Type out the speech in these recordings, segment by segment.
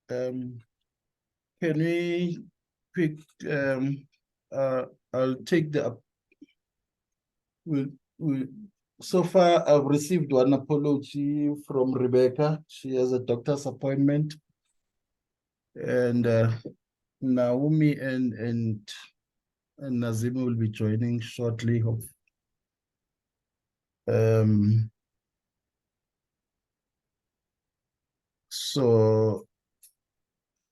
Can we quick, I'll take we, so far I've received one apology from Rebecca. She has a doctor's appointment. And Naomi and Nazima will be joining shortly. So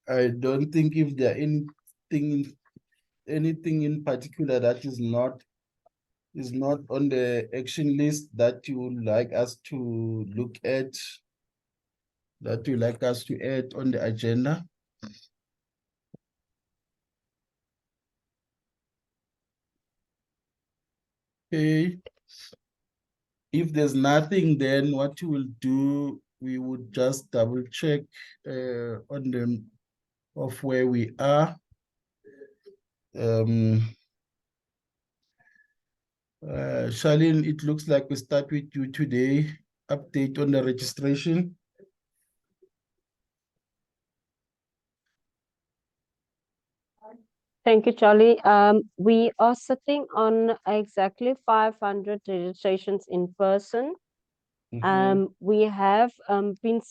I don't think if there anything in particular that is not on the action list that you would like us to look at, that you like us to add on the agenda. Okay. If there's nothing, then what you will do, we would just double check on the of where we are. Charlene, it looks like we start with you today. Update on the registration. Thank you, Charlie. We are sitting on exactly 500 registrations in person. We have been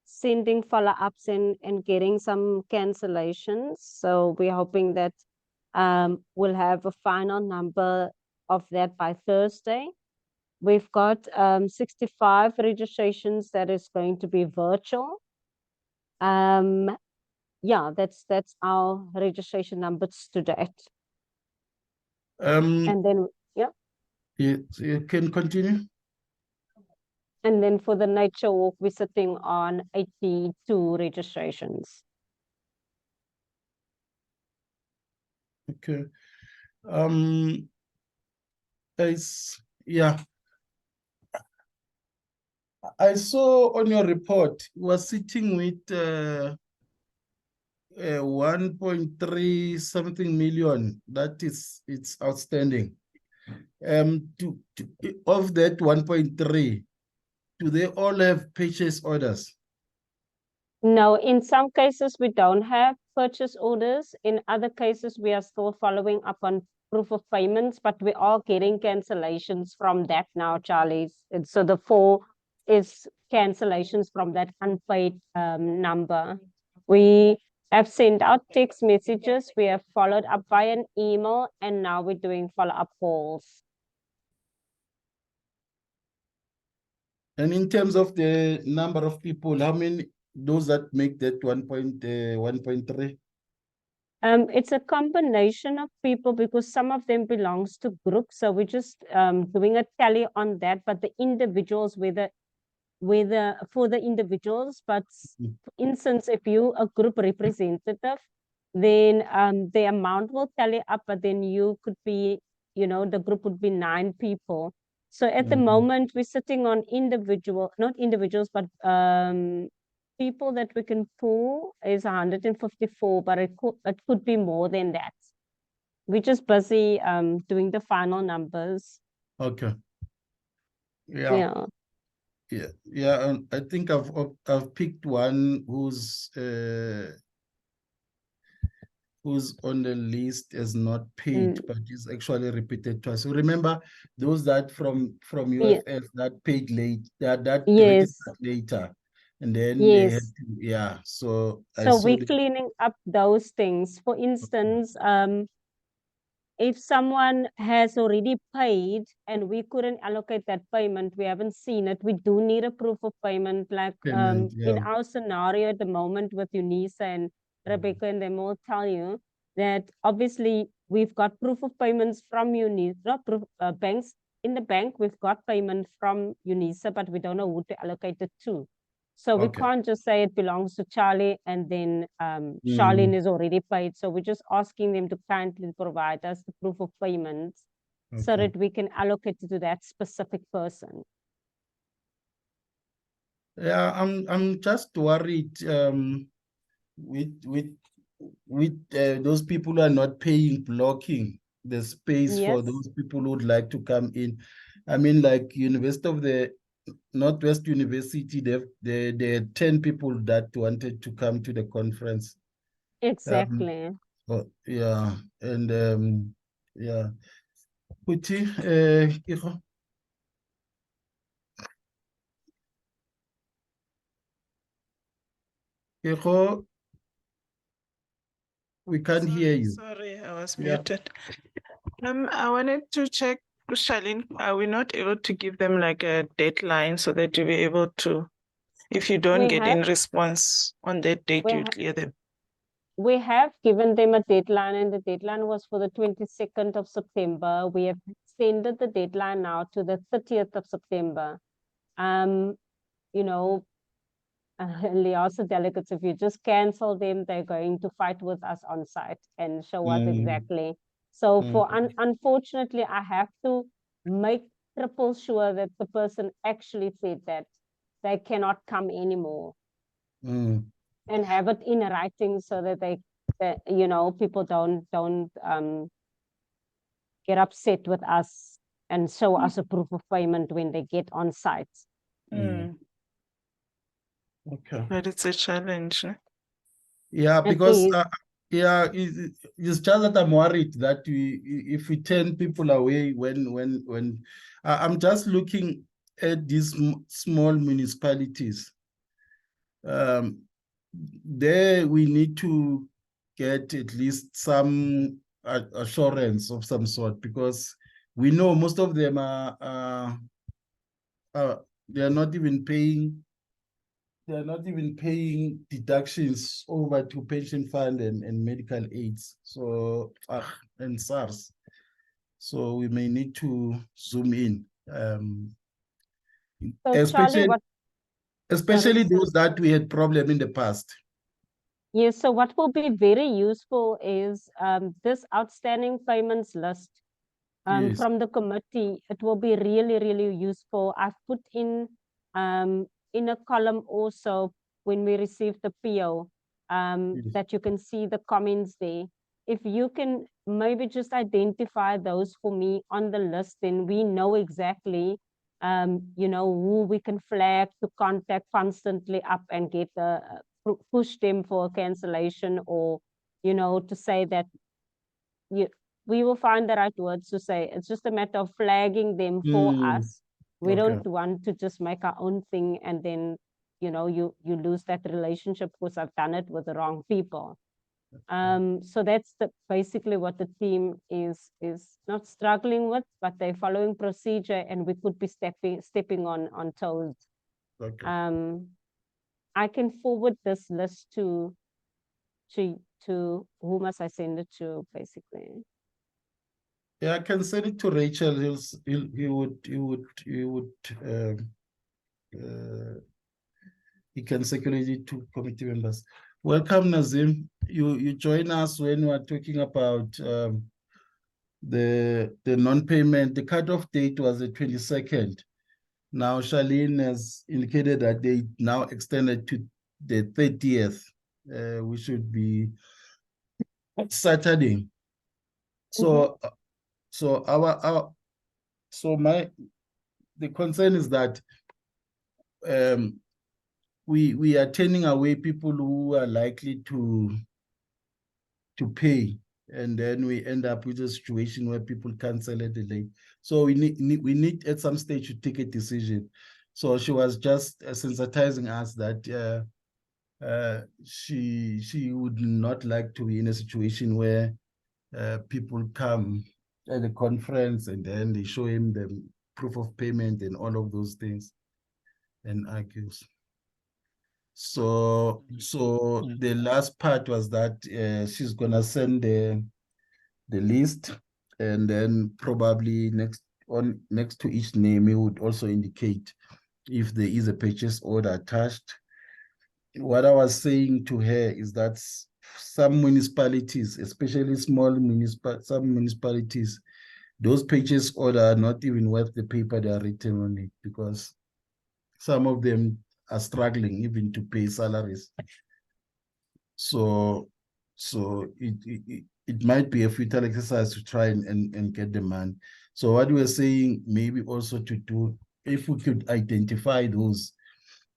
sending follow-ups and getting some cancellations. So we're hoping that we'll have a final number of that by Thursday. We've got 65 registrations that is going to be virtual. Yeah, that's our registration numbers to date. And then, yeah. You can continue. And then for the nature walk, we're sitting on 82 registrations. Okay. Yeah. I saw on your report, you were sitting with 1.3 something million. That is, it's outstanding. Of that 1.3, do they all have purchase orders? No, in some cases we don't have purchase orders. In other cases, we are still following up on proof of payments, but we are getting cancellations from that now, Charlie. And so the 4 is cancellations from that unpaid number. We have sent out text messages, we have followed up by an email, and now we're doing follow-up calls. And in terms of the number of people, how many those that make that 1.3? It's a combination of people because some of them belongs to groups. So we're just doing a tally on that, but the individuals for the individuals, but for instance, if you a group representative, then the amount will tally up, but then you could be, the group would be 9 people. So at the moment we're sitting on not individuals, but people that we can pull is 154, but it could be more than that. We're just busy doing the final numbers. Okay. Yeah. I think I've picked one who's on the list as not paid, but is actually repeated twice. So remember those that from UFF that paid late, that registered later, and then they had to, so we're cleaning up those things. For instance, if someone has already paid and we couldn't allocate that payment, we haven't seen it, we do need a proof of payment. Like in our scenario at the moment with UNISA and Rebecca, and them will tell you that obviously we've got proof of payments from UNISA, banks. In the bank, we've got payment from UNISA, but we don't know who to allocate it to. So we can't just say it belongs to Charlie and then Charlene is already paid. So we're just asking them to kindly provide us the proof of payment so that we can allocate it to that specific person. Yeah, I'm just worried with those people who are not paying, blocking the space for those people who would like to come in. I mean, like University of the Northwest University, they had 10 people that wanted to come to the conference. Exactly. Yeah, and yeah. Kuti, Kiko? Kiko, we can't hear you. Sorry, I was Yeah. muted. I wanted to check, Charlene, are we not able to give them like a deadline so that you'll be able to, if you don't We get have- in response on that date, we you ha- clear them? We have given them a deadline, and the deadline was for the 22nd of September. We have extended the deadline now to the 30th of September. You know, Liasa delegates, if you just cancel them, they're going to fight with us on site and show us exactly. So unfortunately, I have to make triple sure that the person actually said that they cannot come anymore. And have it in writing so that people don't get upset with us and show us a proof of payment when they get on site. Okay. But it's a challenge. Yeah, because is. it's just that I'm worried that if we turn people away when I'm just looking at these small municipalities. There we need to get at least some assurance of some sort, because we know most of them they are not even paying. They are not even paying deductions over to pension fund and medical aids. So and SARS. So we may need to zoom in. So Charlie, especially those that we had problem in the past. Yes, so what will be very useful is this outstanding payments list Yes. from the committee. It will be really, really useful. I've put in a column also when we receive the PO that you can see the comments there. If you can maybe just identify those for me on the list, then we know exactly who we can flag to contact constantly up and get push them for a cancellation, or to say that we will find the right words to say. It's just a matter of flagging them for us. We don't want to just make our own thing and then you lose that relationship because I've done it with the wrong people. So that's basically what the team is not struggling with, but they're following procedure, and we could be stepping on toes. I can forward this list to who must I send it to, basically? Yeah, I can send it to Rachel. He can circulate it to committee members. Welcome, Nazim. You join us when we are talking about the non-payment. The cutoff date was the 22nd. Now, Charlene has indicated that they now extended to the 30th, which should be Saturday. So, the concern is that we are turning away people who are likely to pay, and then we end up with a situation where people cancel at the late. So we need at some stage to take a decision. So she was just sensitizing us that she would not like to be in a situation where people come at the conference and then they show him the proof of payment and all of those things and argues. So the last part was that she's gonna send the list, and then probably next to each name, it would also indicate if there is a purchase order attached. What I was saying to her is that some municipalities, especially some municipalities, those purchase order are not even worth the paper they are written on it, because some of them are struggling even to pay salaries. So it might be a futile exercise to try and get the money. So what we're saying, maybe also to do if we could identify those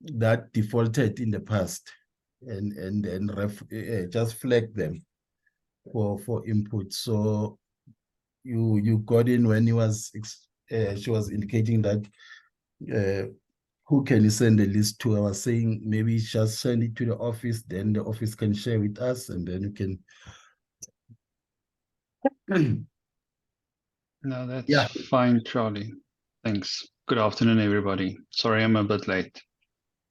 that defaulted in the past and just flag them for input. So you got in when he was she was indicating that who can you send the list to? I was saying maybe just send it to the office, then the office can share with us, and then we can. No, that's Yeah. fine, Charlie. Thanks. Good afternoon, everybody. Sorry, I'm a bit late.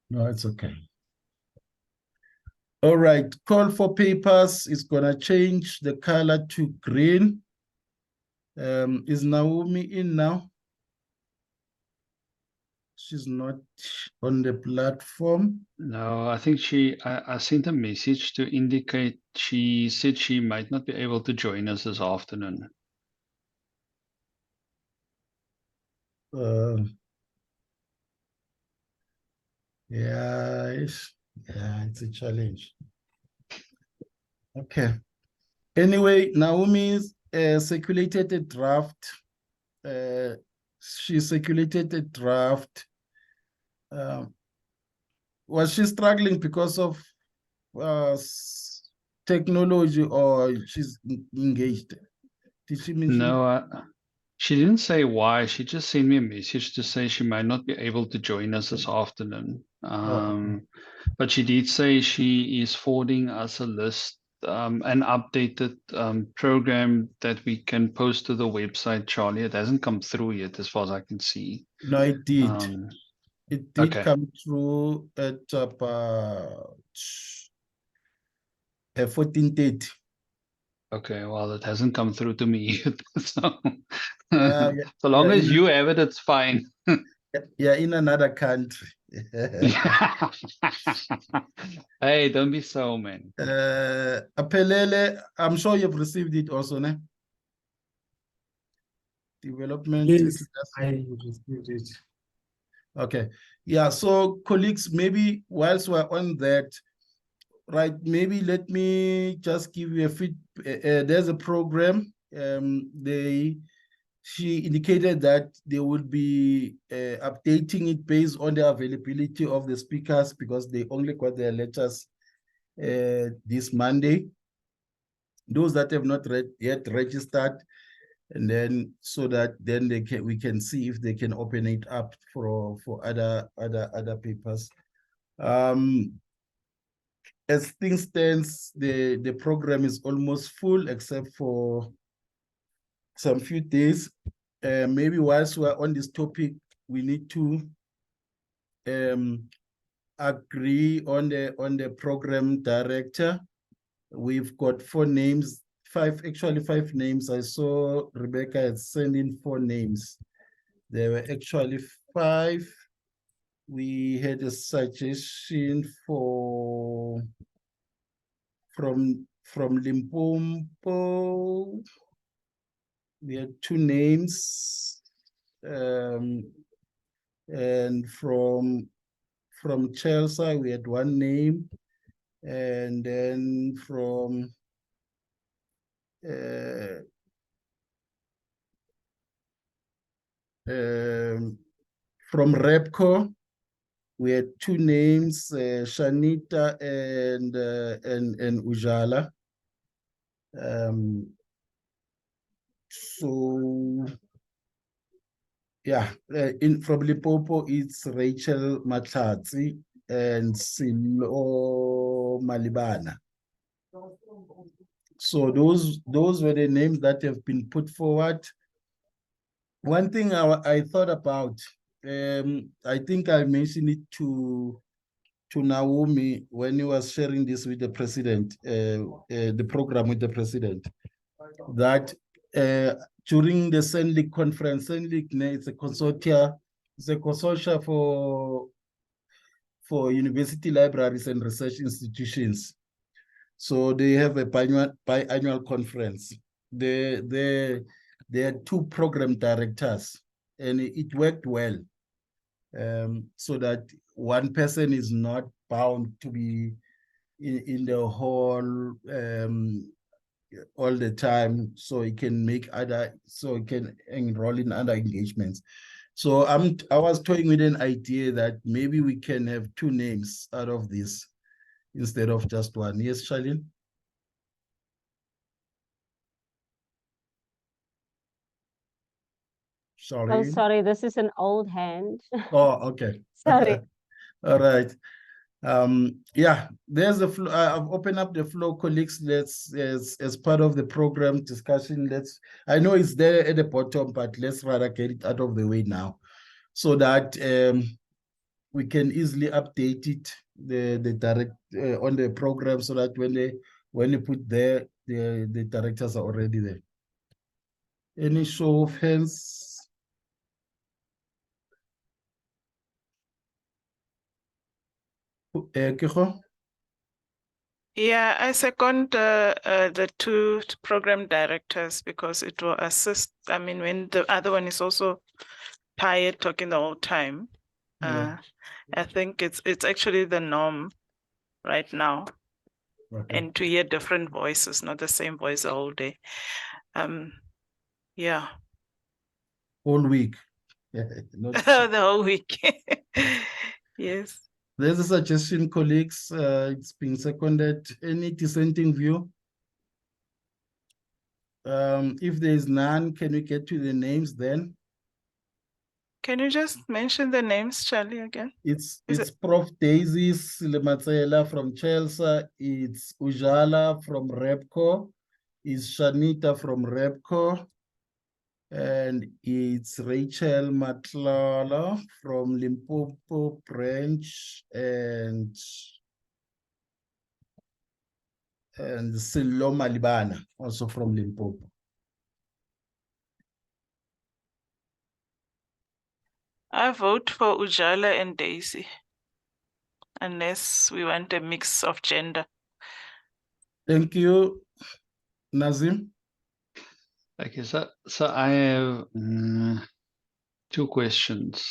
No, it's okay. All right, call for papers is gonna change the color to green. Is Naomi in now? She's not on the platform. No, I think I sent a message to indicate she said she might not be able to join us this afternoon. Yeah, it's a challenge. Okay. Anyway, Naomi's circulated a draft. She circulated a draft. Was she struggling because of technology, or she's engaged? Did she mention? No, she didn't say why. She just sent me a message to say she might not be able to join us this afternoon. But she did say she is forwarding us a list, an updated program that we can post to the website, Charlie. It hasn't come through yet, as far as I can see. No, it did. It did okay. come through at about 14:30. Okay, well, it hasn't come through to me yet. So, Yeah, so long yeah, as you have it, it's fine. Yeah, in another country. Hey, don't be so, man. Apelele, I'm sure you've received it also, ne? Development. Yes, I received it. Okay. Yeah, so colleagues, maybe whilst we're on that, right, maybe let me just give you a there's a program. She indicated that they will be updating it based on the availability of the speakers, because they only got their letters this Monday. Those that have not yet registered, and then so that then we can see if they can open it up for other papers. As things stands, the program is almost full except for some few days. Maybe whilst we're on this topic, we need to agree on the program director. We've got 4 names, actually 5 names. I saw Rebecca had sent in 4 names. There were actually 5. We had a suggestion from Limpopo. We had 2 names, and from Chelsea we had 1 name, and then from Repco we had 2 names, Shanita and Ujala. So yeah, from Limpopo it's Rachel Matlatsi and Silo Malibana. So those were the names that have been put forward. One thing I thought about, I think I mentioned it to Naomi when he was sharing this with the president, the program with the president, that during the SENLIC conference, SENLIC it's a consortia, for university libraries and research institutions. So they have a biannual conference. They had 2 program directors, and it worked well. So that one person is not bound to be in the hall all the time, so he can enroll in other engagements. So I was toying with an idea that maybe we can have two names out of this instead of just one. Yes, Charlene? Oh, Charlene? sorry, this is an old hand. Oh, okay. Sorry. All right. Yeah, there's the flow. I've opened up the flow, colleagues. Let's, as part of the program discussion, I know it's there at the bottom, but let's rather get it out of the way now so that we can easily update it, the direct on the program, so that when they put there, the directors are already there. Any show of hands? Kego? Yeah, I second the two program directors because it will assist. I mean, when the other one is also tired talking the whole time, Yeah. I think it's actually the norm right now, Okay. and to hear different voices, not the same voice the whole day. Yeah, All week. Not- the whole week. Yes. There's a suggestion, colleagues. It's been seconded. Any dissenting view? If there is none, can we get to the names then? Can you just mention the names, Charlie, again? It's Is Prof. Daisy Silematsela from Chelsea. It's Ujala from Repco. It's Shanita from Repco. And it's Rachel Matlala from Limpopo branch and Silo Malibana, also from Limpopo. I vote for Ujala and Daisy, unless we want a mix of gender. Thank you, Nazim. Okay, so I have two questions.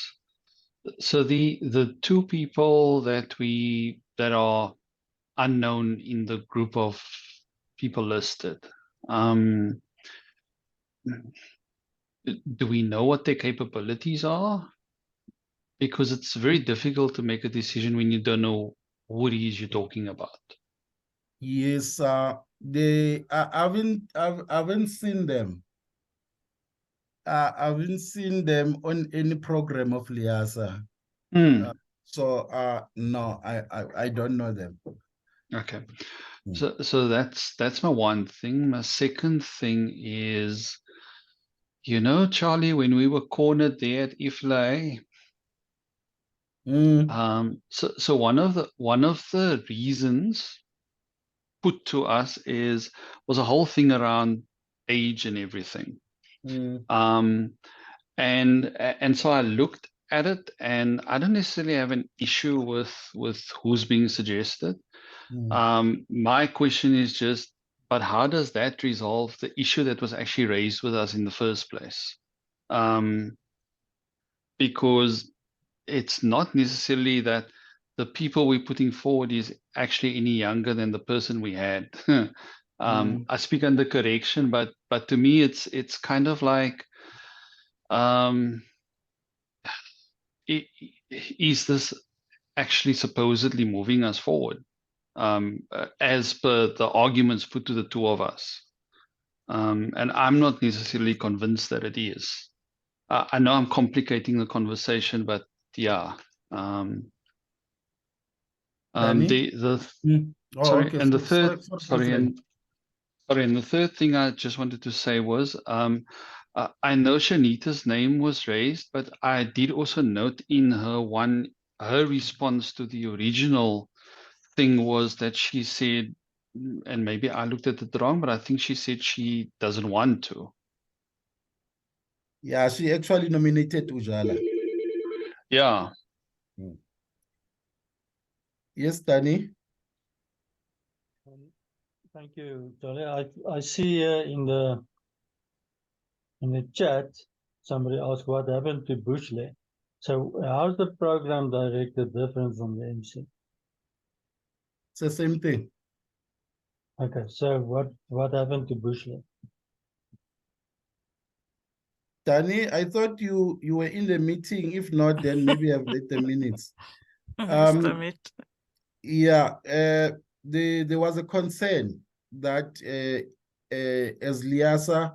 So the two people that are unknown in the group of people listed, do we know what their capabilities are? Because it's very difficult to make a decision when you don't know who it is you're talking about. Yes, I haven't seen them. I haven't seen them on any program of Liasa. Hmm. So no, I don't know them. Okay. Hmm. So that's my one thing. My second thing is, you know, Charlie, when we were cornered there at IFLA, so one of the reasons put to us was a whole thing around age and everything. And so I looked at it, and I don't necessarily have an issue with who's being suggested. My question is just, but how does that resolve the issue that was actually raised with us in the first place? Because it's not necessarily that the people we're putting forward is actually any younger than the person we had. I speak under correction, but to me, it's kind of like, is this actually supposedly moving us forward, as per the arguments put to the two of us? And I'm not necessarily convinced that it is. I know I'm complicating the conversation, but yeah. Danny? Oh, Sorry, okay. and the Sorry, third, sorry, and the third thing I just wanted to say was, I know Shanita's name was raised, but I did also note in her response to the original thing was that she said, and maybe I looked at it wrong, but I think she said she doesn't want to. Yeah, she actually nominated Ujala. Yeah. Yes, Danny? Thank you, Charlie. I see here in the chat, somebody asked what happened to Bushley. So how's the program director different from the MC? It's the same thing. Okay, so what happened to Bushley? Danny, I thought you were in the meeting. If not, then maybe I've read the minutes. Mr. Meet. Yeah, there was a concern that as Liasa,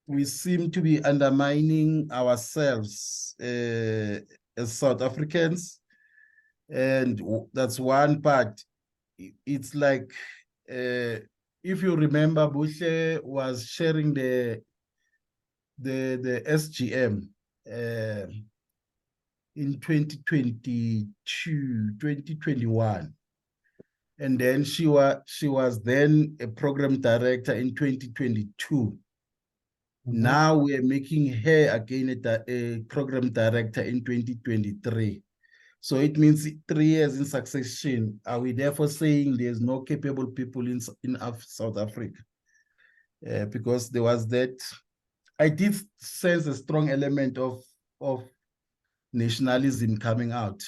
we seem to be undermining ourselves as South Africans, and that's one part. It's like if you remember, Bushe was sharing the SGM in 2022, 2021. And then she was then a program director in 2022. Now we are making her again a program director in 2023. So it means 3 years in succession. Are we therefore saying there's no capable people in South Africa? Because there was that, I did sense a strong element of nationalism coming out.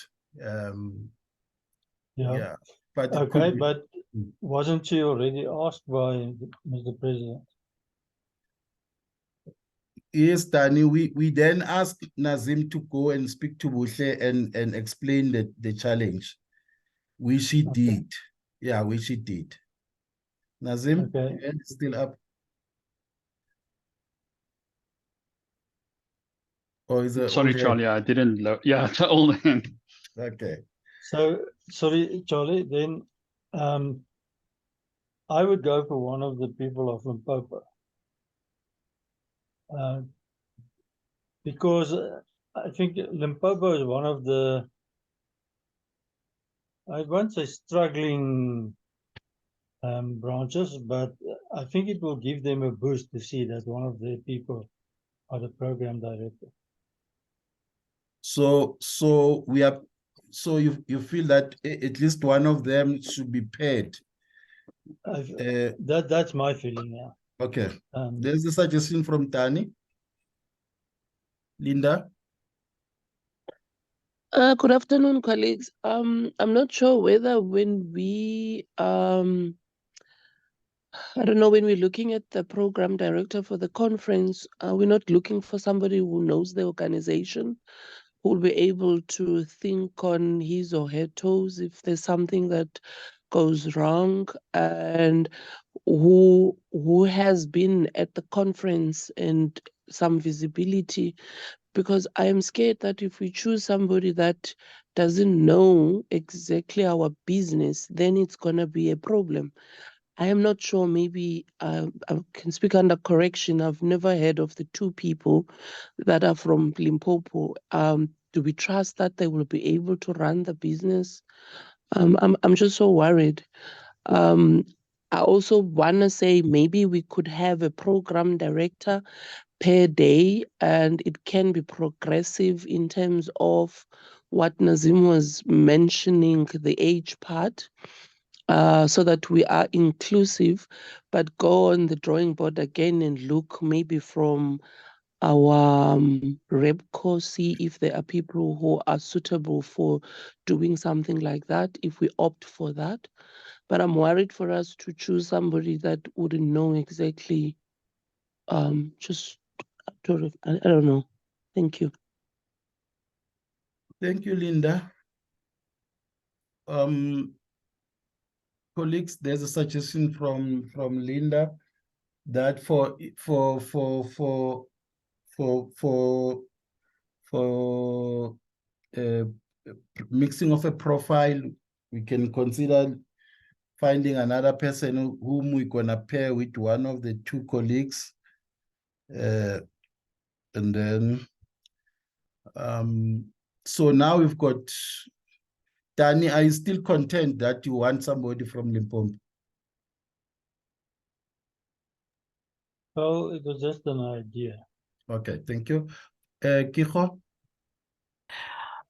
Yeah, but it Okay, could be. but wasn't she already asked by Mr. President? Yes, Danny, we then asked Nazim to go and speak to Bushe and explain the challenge, which he did. Yeah, which he did. Nazim, Okay. your hand is still up. Or is it Sorry, old hand? Charlie, I didn't look. Yeah, it's an old hand. Okay. So, sorry, Charlie, then I would go for one of the people of Limpopo. Because I think Limpopo is one of the, I won't say struggling branches, but I think it will give them a boost to see that one of their people are the program director. So you feel that at least one of them should be paid. That's my feeling now. Okay. There's a suggestion from Tani. Linda? Good afternoon, colleagues. I'm not sure whether when we, I don't know, when we're looking at the program director for the conference, we're not looking for somebody who knows the organization, who will be able to think on his or her toes if there's something that goes wrong, and who has been at the conference and some visibility. Because I am scared that if we choose somebody that doesn't know exactly our business, then it's going to be a problem. I am not sure, maybe I can speak under correction. I've never heard of the 2 people that are from Limpopo. Do we trust that they will be able to run the business? I'm just so worried. I also want to say maybe we could have a program director per day, and it can be progressive in terms of what Nazim was mentioning, the age part, so that we are inclusive, but go on the drawing board again and look maybe from our REPCO, see if there are people who are suitable for doing something like that, if we opt for that. But I'm worried for us to choose somebody that wouldn't know exactly, just I don't know. Thank you. Thank you, Linda. Colleagues, there's a suggestion from Linda that for mixing of a profile, we can consider finding another person whom we're gonna pair with one of the 2 colleagues. And then, so now we've got, Danny, are you still content that you want somebody from Limpopo? Well, it was just an idea. Okay, thank you. Kiho?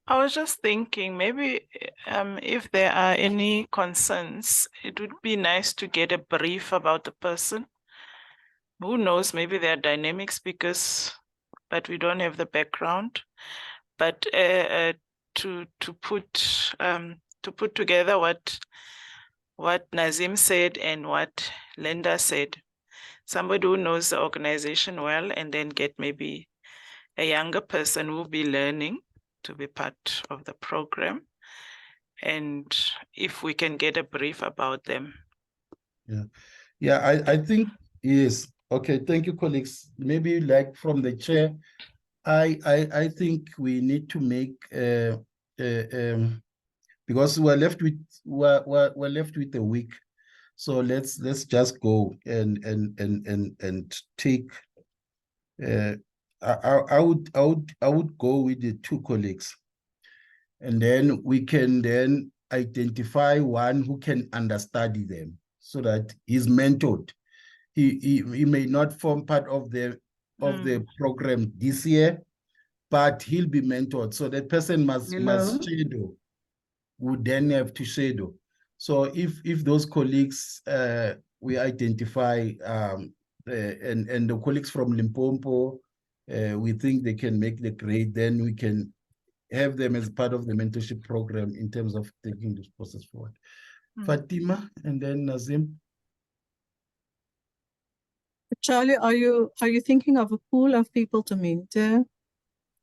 I was just thinking maybe if there are any concerns, it would be nice to get a brief about the person. Who knows, maybe there are dynamic speakers, but we don't have the background. But to put together what Nazim said and what Linda said, somebody who knows the organization well, and then get maybe a younger person will be learning to be part of the program. And if we can get a brief about them. Yeah, I think, yes. Okay, thank you, colleagues. Maybe like from the chair, I think we need to make because we're left with we're left with a week. So let's just go and take I would go with the two colleagues. And then we can then identify one who can understudy them so that he's mentored. He may not form part of the program this year, but he'll be mentored. So that person must shadow, would then have to shadow. So if those colleagues we identify and the colleagues from Limpopo, we think they can make the grade, then we can have them as part of the mentorship program in terms of taking this process forward. Fatima and then Nazim. Charlie, are you thinking of a pool of people to mentor?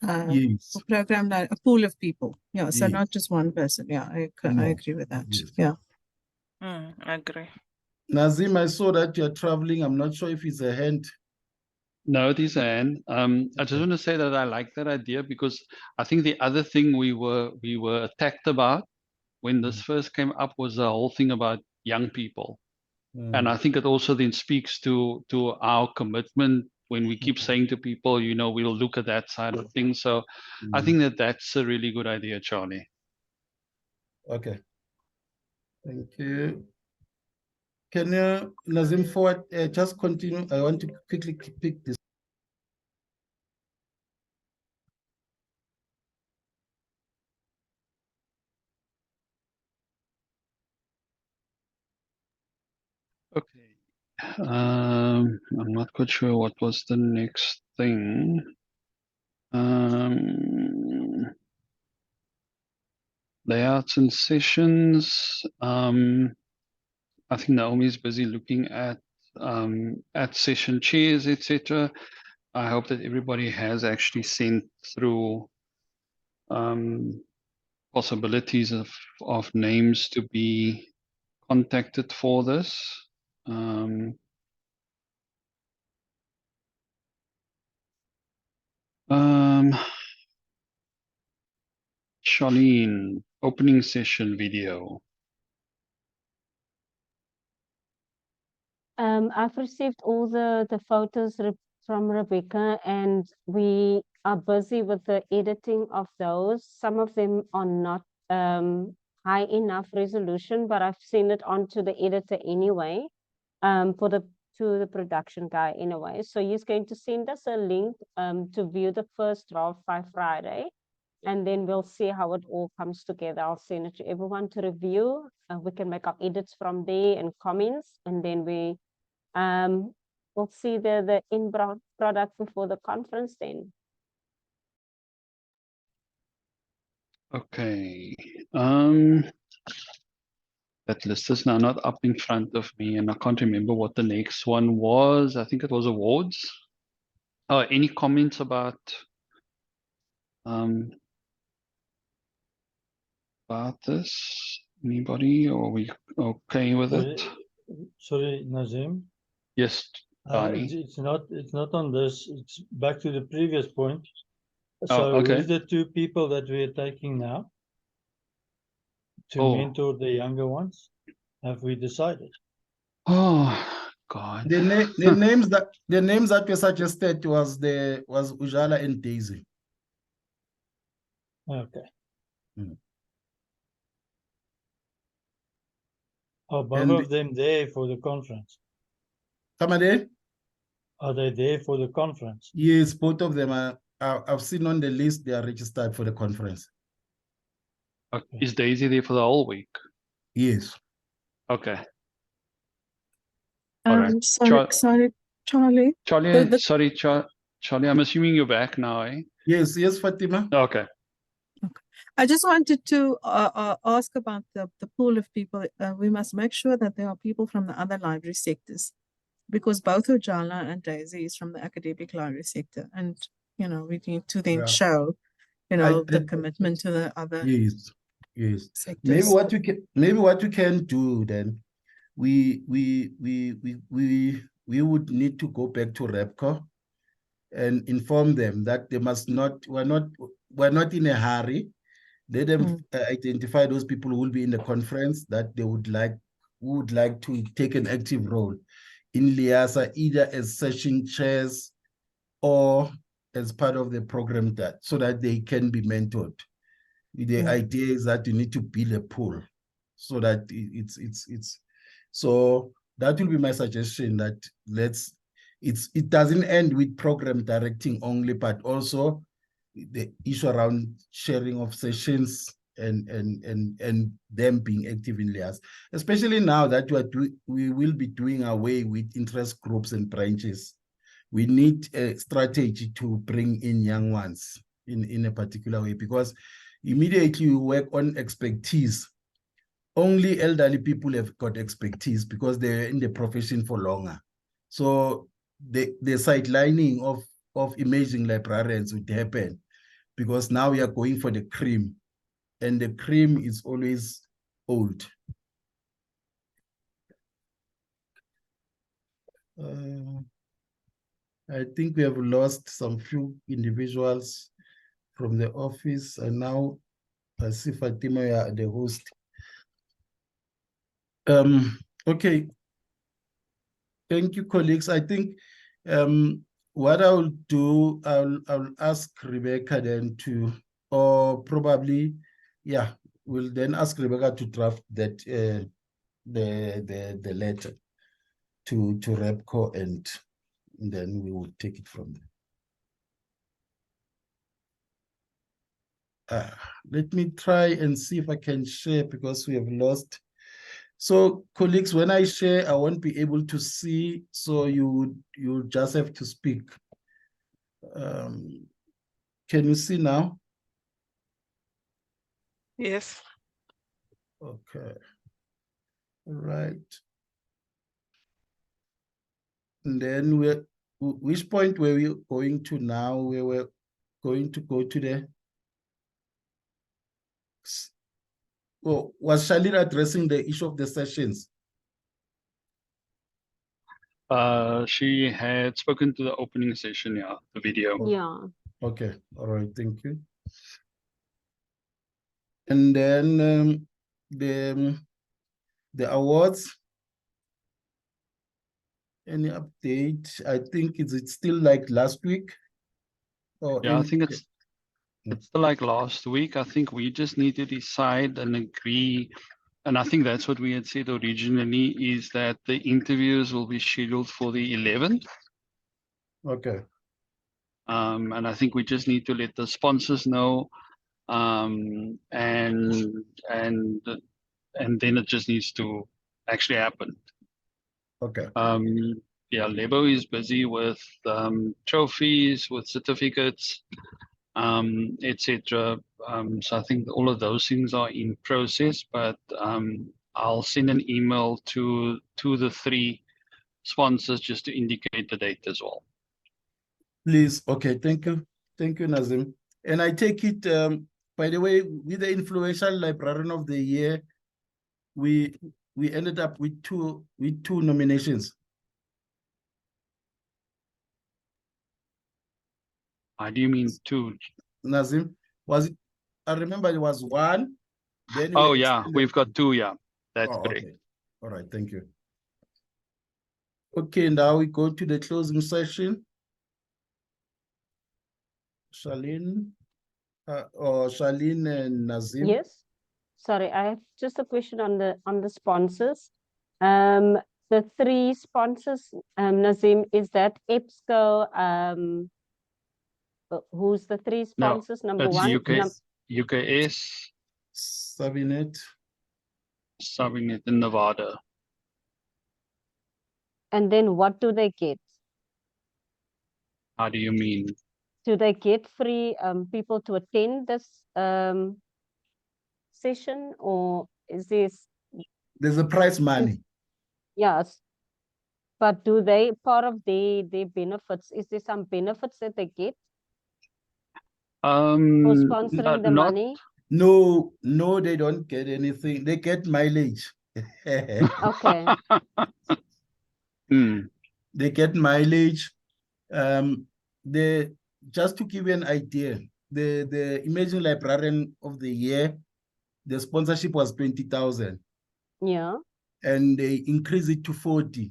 Yes. A program that a pool of people. Yeah, so Yes. not just one person. Yeah, I No. agree with that. Yes. Yeah. I agree. Nazim, I saw that you're traveling. I'm not sure if it's a hand. No, it is Anne. I just want to say that I like that idea because I think the other thing we were attacked about when this first came up was the whole thing about young people. And I think it also then speaks to our commitment when we keep saying to people, you know, we'll look at that side of things. So I think that that's a really good idea, Charlie. Okay. Thank you. Can you, Nazim, forward, just continue? I want to quickly pick this. Okay. I'm not quite sure what was the next thing. Layouts and sessions. I think Naomi is busy looking at session chairs, etc. I hope that everybody has actually sent through possibilities of names to be contacted for this. Charlene, opening session video. I've received all the photos from Rebecca, and we are busy with the editing of those. Some of them are not high enough resolution, but I've sent it on to the editor anyway, to the production guy anyway. So he's going to send us a link to view the first draft by Friday, and then we'll see how it all comes together. I'll send it to everyone to review. We can make our edits from there and comments, and then we'll see the end product before the conference then. Okay. That list is now not up in front of me, and I can't remember what the next one was. I think it was awards. Any comments about this? Anybody? Or are we okay with it? Sorry, Nazim. Yes, Barney. It's not on this. It's back to the previous point. So okay. who's the two people that we're taking now to mentor the younger ones? Have we decided? Oh God. The names that were suggested was Ujala and Daisy. Okay. Are both of them there for the conference? Come again? Are they there for the conference? Yes, both of them are. I've seen on the list they are registered for the conference. Okay. Is Daisy there for the whole week? Yes. Okay. All right. Sorry, Charlie. Sorry, Charlie. I'm assuming you're back now, eh? Yes, Fatima. Okay. I just wanted to ask about the pool of people. We must make sure that there are people from the other library sectors, because both Ujala and Daisy is from the academic library sector. And we need to then Yeah. show, I- the I- commitment to the other Yes, yes. Maybe sectors. what you can do then, we would need to go back to REPCO and inform them that they must not, we're not in a hurry. Let them identify those people who will be in the conference that they would like to take an active role in LIASA, either as session chairs or as part of the program, that so that they can be mentored. The idea is that you need to build a pool so that it's so that will be my suggestion, that it doesn't end with program directing only, but also the issue around sharing of sessions and them being active in LIAS, especially now that we will be doing away with interest groups and branches. We need a strategy to bring in young ones in a particular way, because immediately you work on expertise. Only elderly people have got expertise because they're in the profession for longer. So the sidelining of emerging librarians would happen, because now we are going for the cream, and the cream is always old. I think we have lost some few individuals from the office, and now I see Fatima, you are the host. Okay. Thank you, colleagues. I think what I'll do, I'll ask Rebecca then to, or probably, yeah, we'll then ask Rebecca to draft that the letter to REPCO, and then we will take it from there. Let me try and see if I can share, because we have lost. So colleagues, when I share, I won't be able to see, so you just have to speak. Can you see now? Yes. Okay. All right. And then which point were we going to now? We were going to go to the, oh, was Charlene addressing the issue of the sessions? She had spoken to the opening session, yeah, the video. Yeah. Okay, all right, thank you. And then the awards. Any update? I think it's still like last week. Or Yeah, I think it's still like last week. I think we just need to decide and agree. And I think that's what we had said originally, is that the interviews will be scheduled for the 11th. Okay. And I think we just need to let the sponsors know. And then it just needs to actually happen. Okay. Yeah, Lebo is busy with trophies, with certificates, etc. So I think all of those things are in process, but I'll send an email to the 3 sponsors just to indicate the date as well. Please. Okay. Thank you. Thank you, Nazim. And I take it, by the way, with the influential librarian of the year, we ended up with two nominations. How do you mean 2? Nazim, was it? I remember it was 1. Then Oh yeah, we've got 2. Yeah, that's correct. Okay. All right. Thank you. Okay, now we go to the closing session. Charlene, or Charlene and Nazim. Yes. Sorry, I have just a question on the sponsors. The 3 sponsors, Nazim, is that EBSCO, who's the 3 sponsors? Number It's 1, UKS, Sabinet in Nevada. and then what do they get? How do you mean? Do they get free people to attend this session, or is this? There's a prize money. Yes, but do they, part of their benefits, is there some benefits that they get? For sponsoring the not money? No, no, they don't get anything. They get mileage. Okay. Hmm. They get mileage. The just to give you an idea, the Emerging Librarian of the Year, the sponsorship was 20,000, Yeah. and they increased it to 40.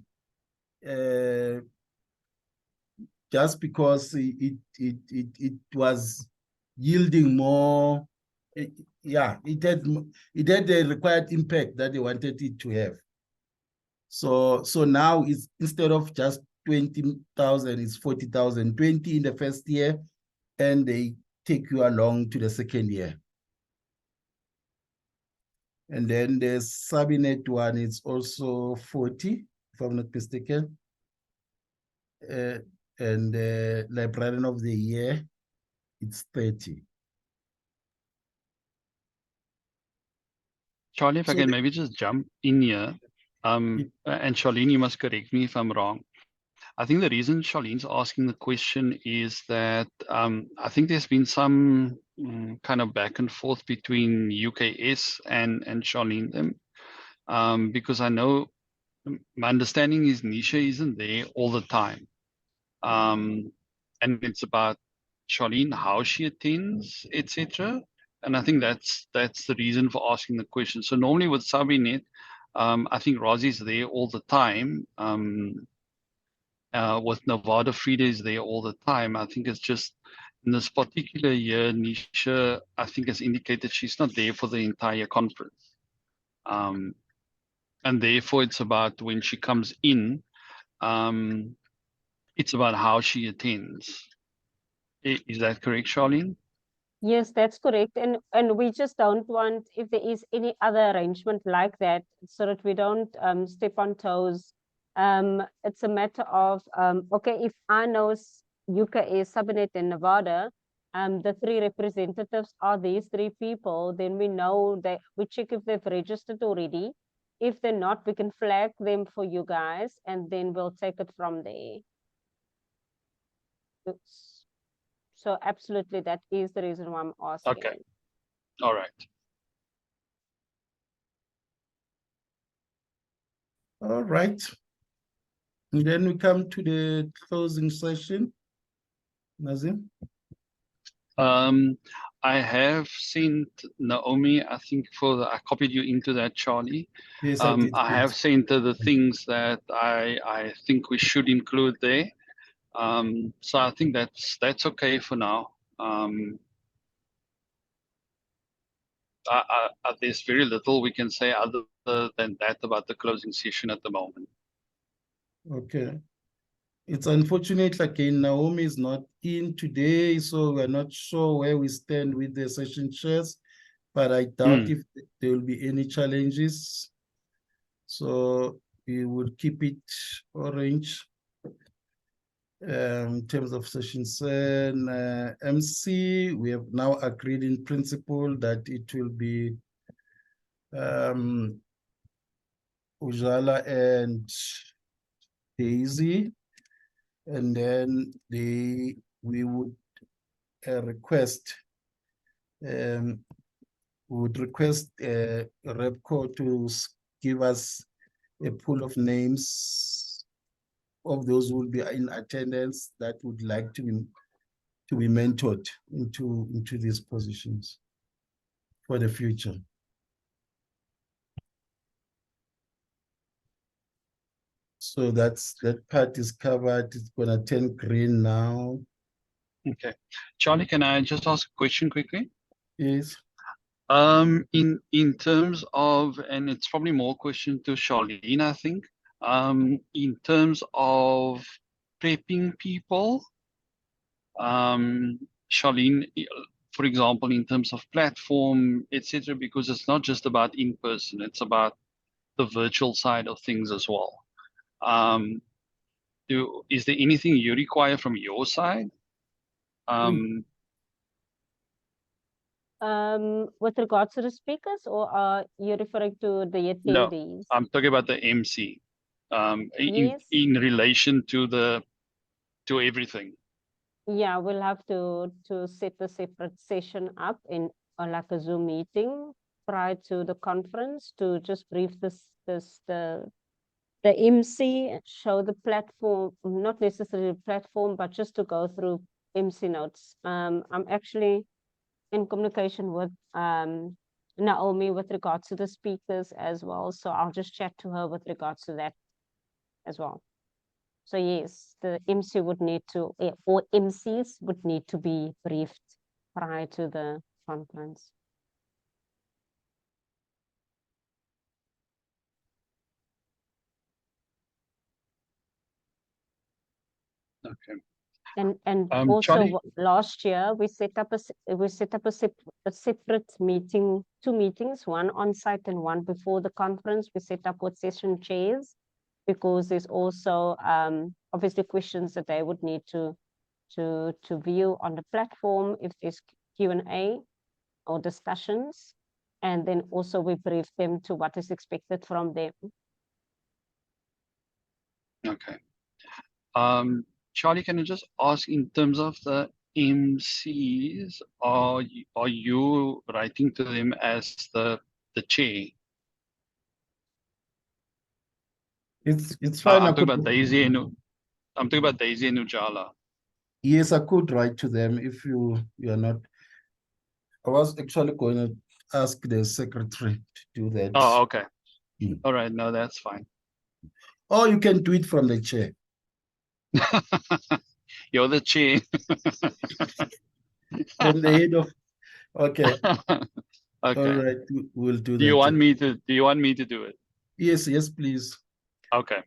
Just because it was yielding more. Yeah, it had the required impact that they wanted it to have. So now it's instead of just 20,000, it's 40,000, 20 in the first year, and they take you along to the second year. And then the Sabinet one is also 40, if I'm not mistaken. And the Librarian of the Year, it's 30. Charlie, if I So can the- maybe just jump in here. And Charlene, you must correct me if I'm wrong. I think the reason Charlene's asking the question is that I think there's been some kind of back and forth between UKS and Charlene them. Because I know my understanding is Nisha isn't there all the time. And it's about Charlene, how she attends, etc. And I think that's the reason for asking the question. So normally with Sabinet, I think Rosie's there all the time. With Nevada, Frida is there all the time. I think it's just in this particular year, Nisha, I think has indicated she's not there for the entire conference. And therefore it's about when she comes in, it's about how she attends. Is that correct, Charlene? Yes, that's correct. And we just don't want, if there is any other arrangement like that, so that we don't step on toes. It's a matter of okay, if I know UKA, Sabinet, and Nevada, the 3 representatives are these 3 people, then we know that we check if they've registered already. If they're not, we can flag them for you guys, and then we'll take it from there. So absolutely, that is the reason why I'm asking. Okay. All right. All right. And then we come to the closing session. Nazim? I have sent Naomi, I think I copied you into that, Charlie. Yes, I did. I have sent her the things that I think we should include there. So I think that's okay for now. There's very little we can say other than that about the closing session at the moment. Okay. It's unfortunate, again, Naomi is not in today, so we're not sure where we stand with the session chairs, but I doubt if there will be any challenges. So we would keep it orange. In terms of sessions and MC, we have now agreed in principle that it will be Ujala and Daisy, and then we would request Repco to give us a pool of names of those who will be in attendance that would like to be mentored into these positions for the future. So that part is covered. It's gonna turn green now. Okay. Charlie, can I just ask a question quickly? Yes. In terms of, and it's probably more question to Charlene, I think. In terms of prepping people, Charlene, for example, in terms of platform, etc., because it's not just about in person, it's about the virtual side of things as well. Is there anything you require from your side? With regards to the speakers, or are you referring to the attendees? No, I'm talking about the MC. Yes. In relation to everything. Yeah, we'll have to set a separate session up in like a Zoom meeting prior to the conference to just brief the MC, show the platform, not necessarily the platform, but just to go through MC notes. I'm actually in communication with Naomi with regards to the speakers as well. So I'll just chat to her with regards to that as well. So yes, the MC would need to, or MCs would need to be briefed prior to the conference. Okay. And also Charlie? last year we set up a separate meeting, 2 meetings, one on site and one before the conference. We set up with session chairs because there's also obviously questions that they would need to view on the platform if there's Q&A or discussions, and then also we brief them to what is expected from them. Okay. Charlie, can I just ask in terms of the MCs, are you writing to them as the chair? It's fine. I'm talking about Daisy and Ujala. Yes, I could write to them if you are not. I was actually going to ask the secretary to do that. Oh, okay. Mm. All right, no, that's fine. Or you can do it from the chair. You're the chair. From the head of. Okay. Okay. All right. We'll do that. Do you want me to do it? Yes, please. Okay.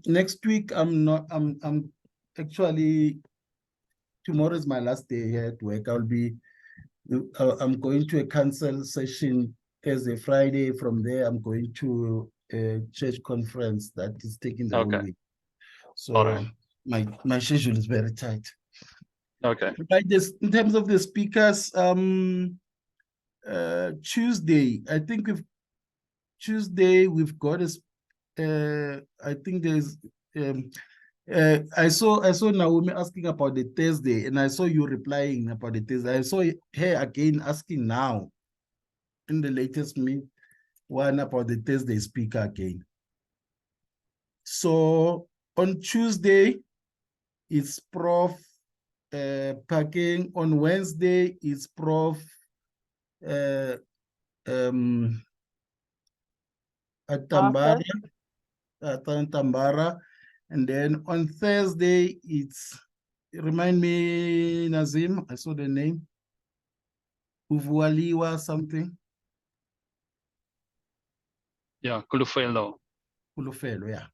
Next week I'm actually, tomorrow is my last day here at work. I'm going to a council session Thursday, Friday. From there, I'm going to a church conference that is taking the whole week. So all right. my schedule is very tight. Okay. Right, in terms of the speakers, Tuesday, I think we've got I think there's I saw Naomi asking about the Thursday, and I saw you replying about the Thursday. I saw her again asking now in the latest one about the Thursday speaker again. So on Tuesday, it's Prof. Parking. On Wednesday, it's Prof. Tambara. And then on Thursday, remind me, Nazim, I saw the name. Uvualiwa something. Yeah, Kulufelo, yeah.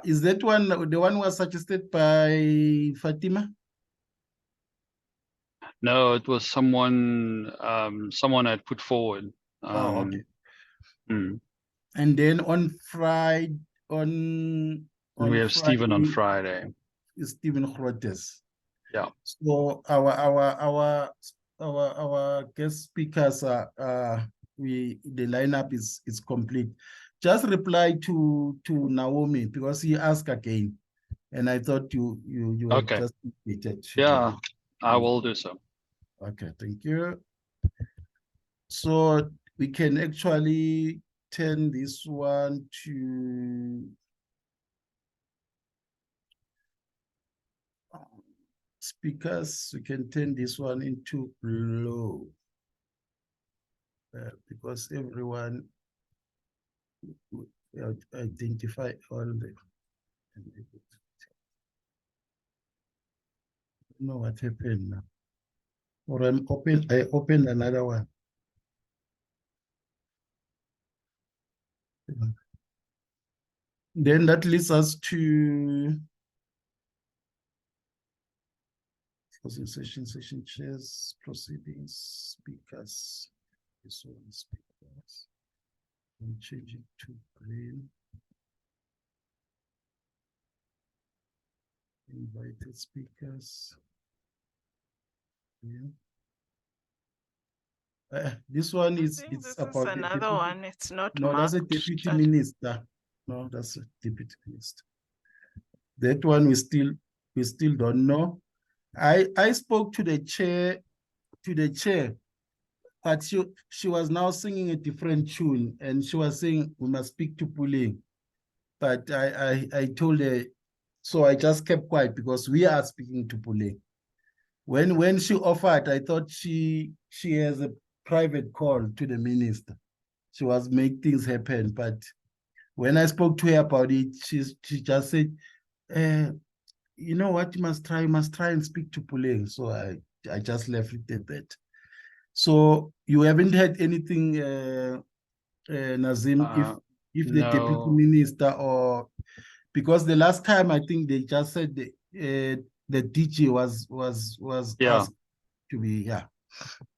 Is that one the one was suggested by Fatima? No, it was someone had put forward. Okay. Mm. And then on Friday, on we have Friday, Stephen on Friday. Stephen Grotes. Yeah. So our guest speakers the lineup is complete. Just reply to Naomi because he asked again, and I thought you Okay. just completed. Yeah, I will do so. Okay, thank you. So we can actually turn this one to speakers. We can turn this one into low because everyone will identify all the. I don't know what happened now. Or I opened another one. Then that leads us to session chairs, proceedings, speakers. This one speakers. I'm changing to green. Invited speakers. Yeah. This one is about another one. It's not no, that's a marked, deputy but- minister. No, that's a deputy minister. That one we still we still don't know. I spoke to the chair, but she was now singing a different tune, and she was saying we must speak to Puleng. But I told her, so I just kept quiet because we are speaking to Puleng. When she offered, I thought she has a private call to the minister. She was make things happen, but when I spoke to her about it, she just said, you know what, you must try and speak to Puleng. So I just left it at that. So you haven't heard anything, Nazim, if the deputy No. minister, or because the last time I think they just said the DG was Yeah. asked to be, yeah.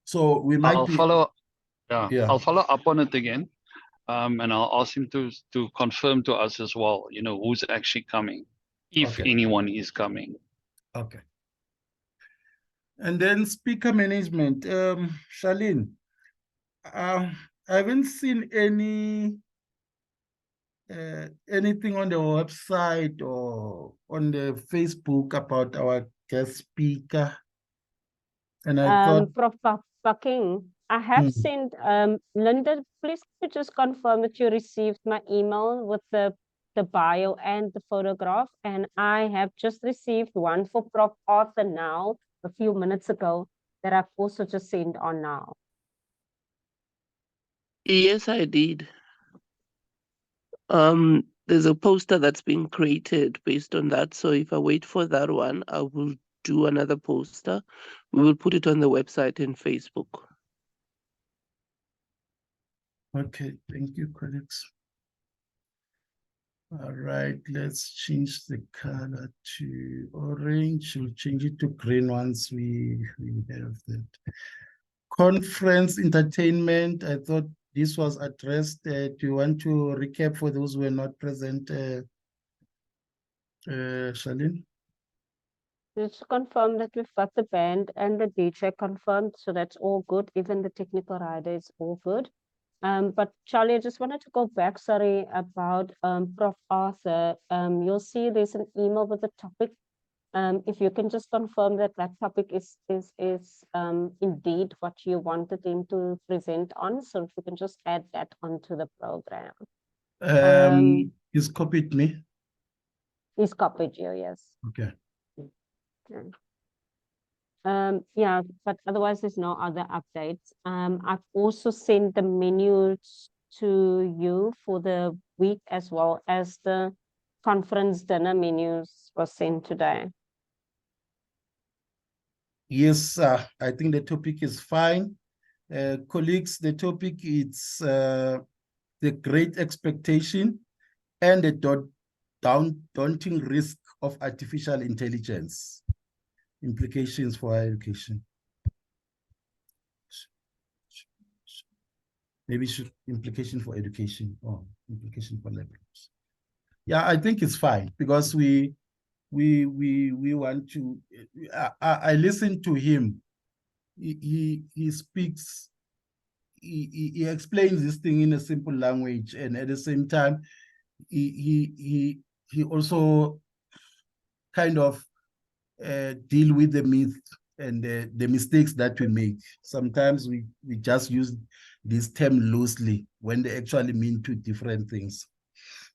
So we might I'll be, follow. yeah. I'll follow up on it again, and I'll ask him to confirm to us as well. You know, who's actually coming, if Okay. anyone is coming. Okay. And then speaker management, Charlene, I haven't seen anything on the website or on the Facebook about our guest speaker. And I thought, Prof. Bucking, I have sent, Linda, please could you just confirm that you received my email with the bio and the photograph, and I have just received one for Prof. Arthur now, a few minutes ago, that I've also just sent on now. Yes, I did. There's a poster that's been created based on that. So if I wait for that one, I will do another poster. We will put it on the website and Facebook. okay, thank you, colleagues. All right, let's change the color to orange. We'll change it to green once we have that. Conference entertainment, I thought this was addressed. Do you want to recap for those who were not present, Charlene? Just confirm that we've got the band and the DJ confirmed, so that's all good. Even the technical rider is all good. But Charlie, I just wanted to go back, sorry, about Prof. Arthur. You'll see there's an email with the topic. If you can just confirm that that topic is indeed what you wanted him to present on, so if you can just add that onto the program. He's copied me. He's copied you, yes. Okay. Okay. Yeah, but otherwise there's no other updates. I've also sent the menus to you for the week, as well as the conference dinner menus was sent today. Yes, I think the topic is fine. Colleagues, the topic is the great expectation and the daunting risk of artificial intelligence. Implications for higher education. Maybe implication for education or implication for levels. Yeah, I think it's fine because we want to. I listen to him. He speaks. He explains this thing in a simple language, and at the same time, he also kind of deal with the myth and the mistakes that we make. Sometimes we just use this term loosely when they actually mean two different things.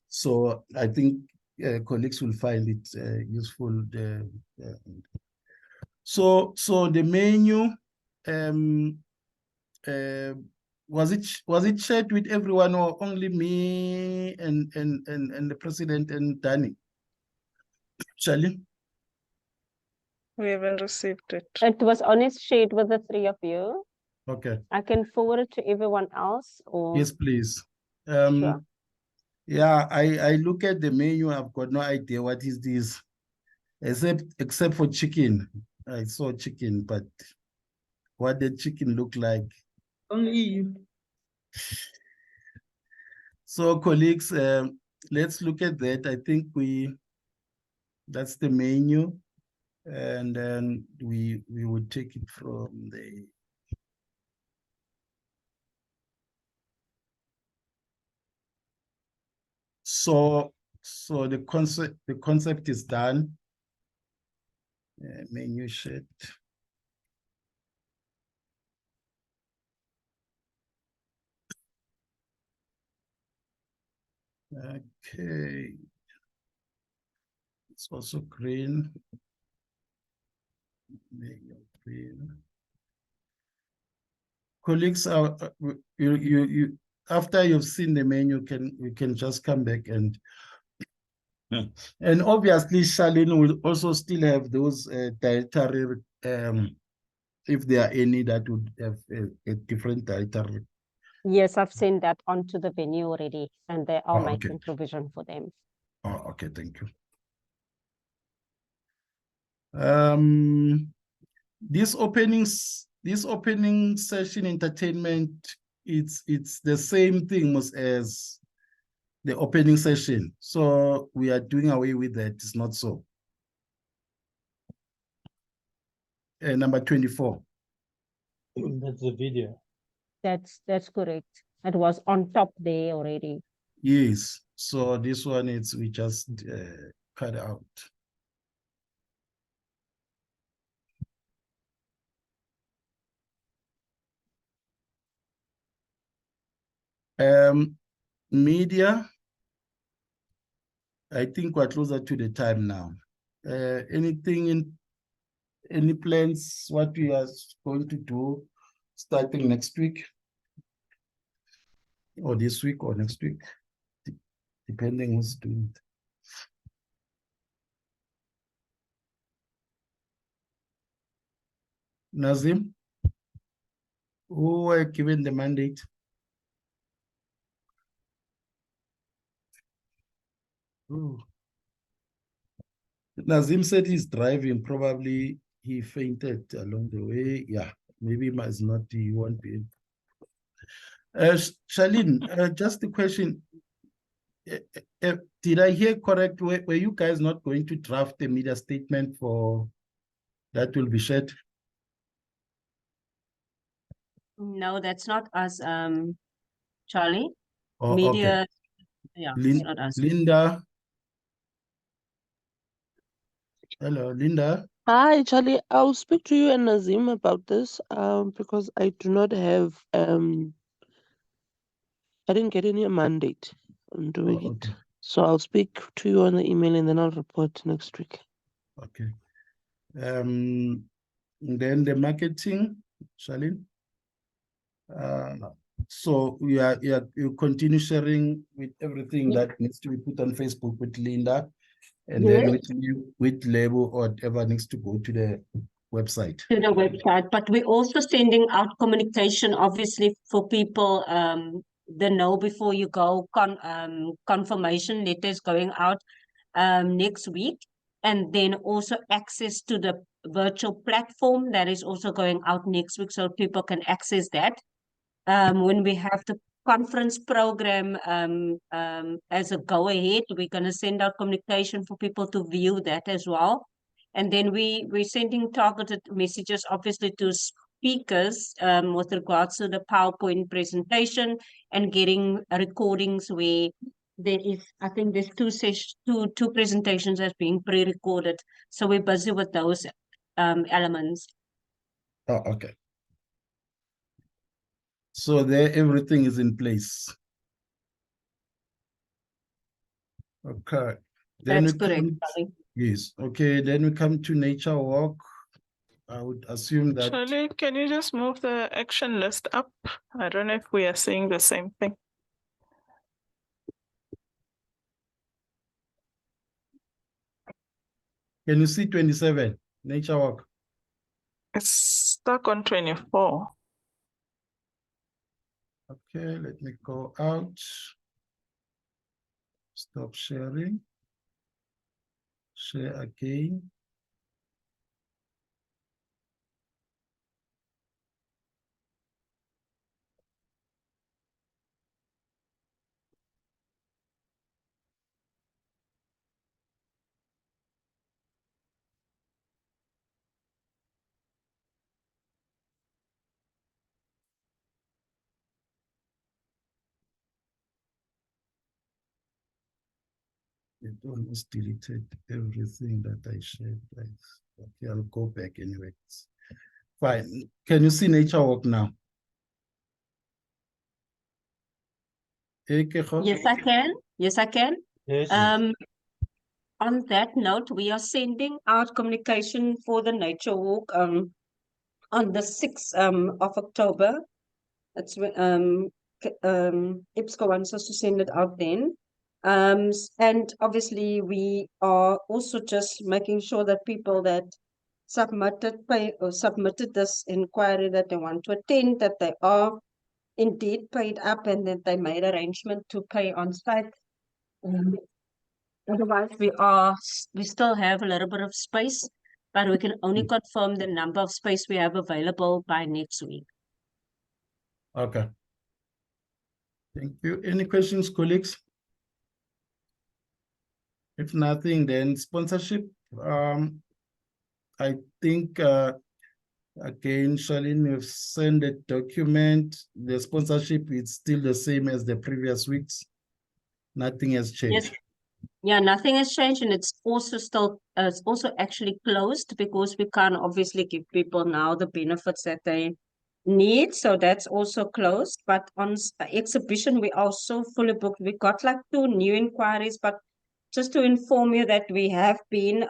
So I think colleagues will find it useful. So the menu, was it shared with everyone or only me and the president and Danny? Charlie? We haven't received it. It was only shared with the three of you. Okay. I can forward it to everyone else, or Yes, please. sure. Yeah, I look at the menu. I've got no idea what is this, except for chicken. I saw chicken, but what did chicken look like? Only you. So colleagues, let's look at that. I think that's the menu, and then we would take it from the. So the concept is done. Menu sheet. Okay. It's also green. Menu green. Colleagues, you after you've seen the menu, you can just come back and obviously Charlene will also still have those dietary if there are any that would have a different dietary. Yes, I've sent that onto the venue already, and they are Oh, okay. making provision for them. Oh, okay, thank you. This opening session entertainment, it's the same thing as the opening session. So we are doing away with that. It's not so. Number 24. That's the video. That's correct. It was on top there already. Yes. So this one we just cut out. Media. I think we're closer to the time now. Any plans what we are going to do starting next week? Or this week or next week? Depending who's doing it. Nazim, who were given the mandate? Ooh. Nazim said he's driving. Probably he fainted along the way. Yeah, maybe he won't be. Charlene, just a question. Did I hear correct? Were you guys not going to draft a media statement for that will be shared? No, that's not us, Charlie. Oh, okay. Media, yeah, it's not us. Linda. Hello, Linda. Hi, Charlie. I'll speak to you and Nazim about this because I do not have I didn't get any mandate on doing Oh, it. okay. So I'll speak to you on the email and then I'll report next week. Okay. Then the marketing, Charlene. So you continue sharing with everything that needs to be put on Facebook with Linda, and then with label or whatever needs to go to the website. To the website, but we're also sending out communication, obviously, for people, the know before you go confirmation letters going out next week, and then also access to the virtual platform that is also going out next week, so people can access that. When we have the conference program as a go ahead, we're going to send out communication for people to view that as well. And then we're sending targeted messages, obviously, to speakers with regards to the PowerPoint presentation and getting recordings where there is, I think there's two presentations that's being pre-recorded. So we're busy with those elements. Oh, okay. So there, everything is in place. Okay. Then That's we correct, come, Charlie. yes. Okay. Then we come to nature walk. I would assume that. Charlie, can you just move the action list up? I don't know if we are seeing the same thing. Can you see 27 nature walk? It's stuck on 24. Okay, let me go out. Stop sharing. Share again. It almost deleted everything that I shared. Okay, I'll go back anyway. Fine. Can you see Nature Walk now? Kecho? Yes, I can. Yes, I can. Yes. On that note, we are sending out communication for the nature walk on the 6th of October. That's when IPSCO wants us to send it out then. And obviously we are also just making sure that people that submitted this inquiry that they want to attend, that they are indeed paid up and that they made arrangement to pay on site. Otherwise, we still have a little bit of space, but we can only confirm the number of space we have available by next week. Okay. Thank you. Any questions, colleagues? If nothing, then sponsorship. I think again, Charlene, you've sent a document. The sponsorship is still the same as the previous weeks. Nothing has changed. Yes. Yeah, nothing has changed, and it's also still it's also actually closed because we can't obviously give people now the benefits that they need. So that's also closed. But on exhibition, we are so fully booked. We got like 2 new inquiries, but just to inform you that we have been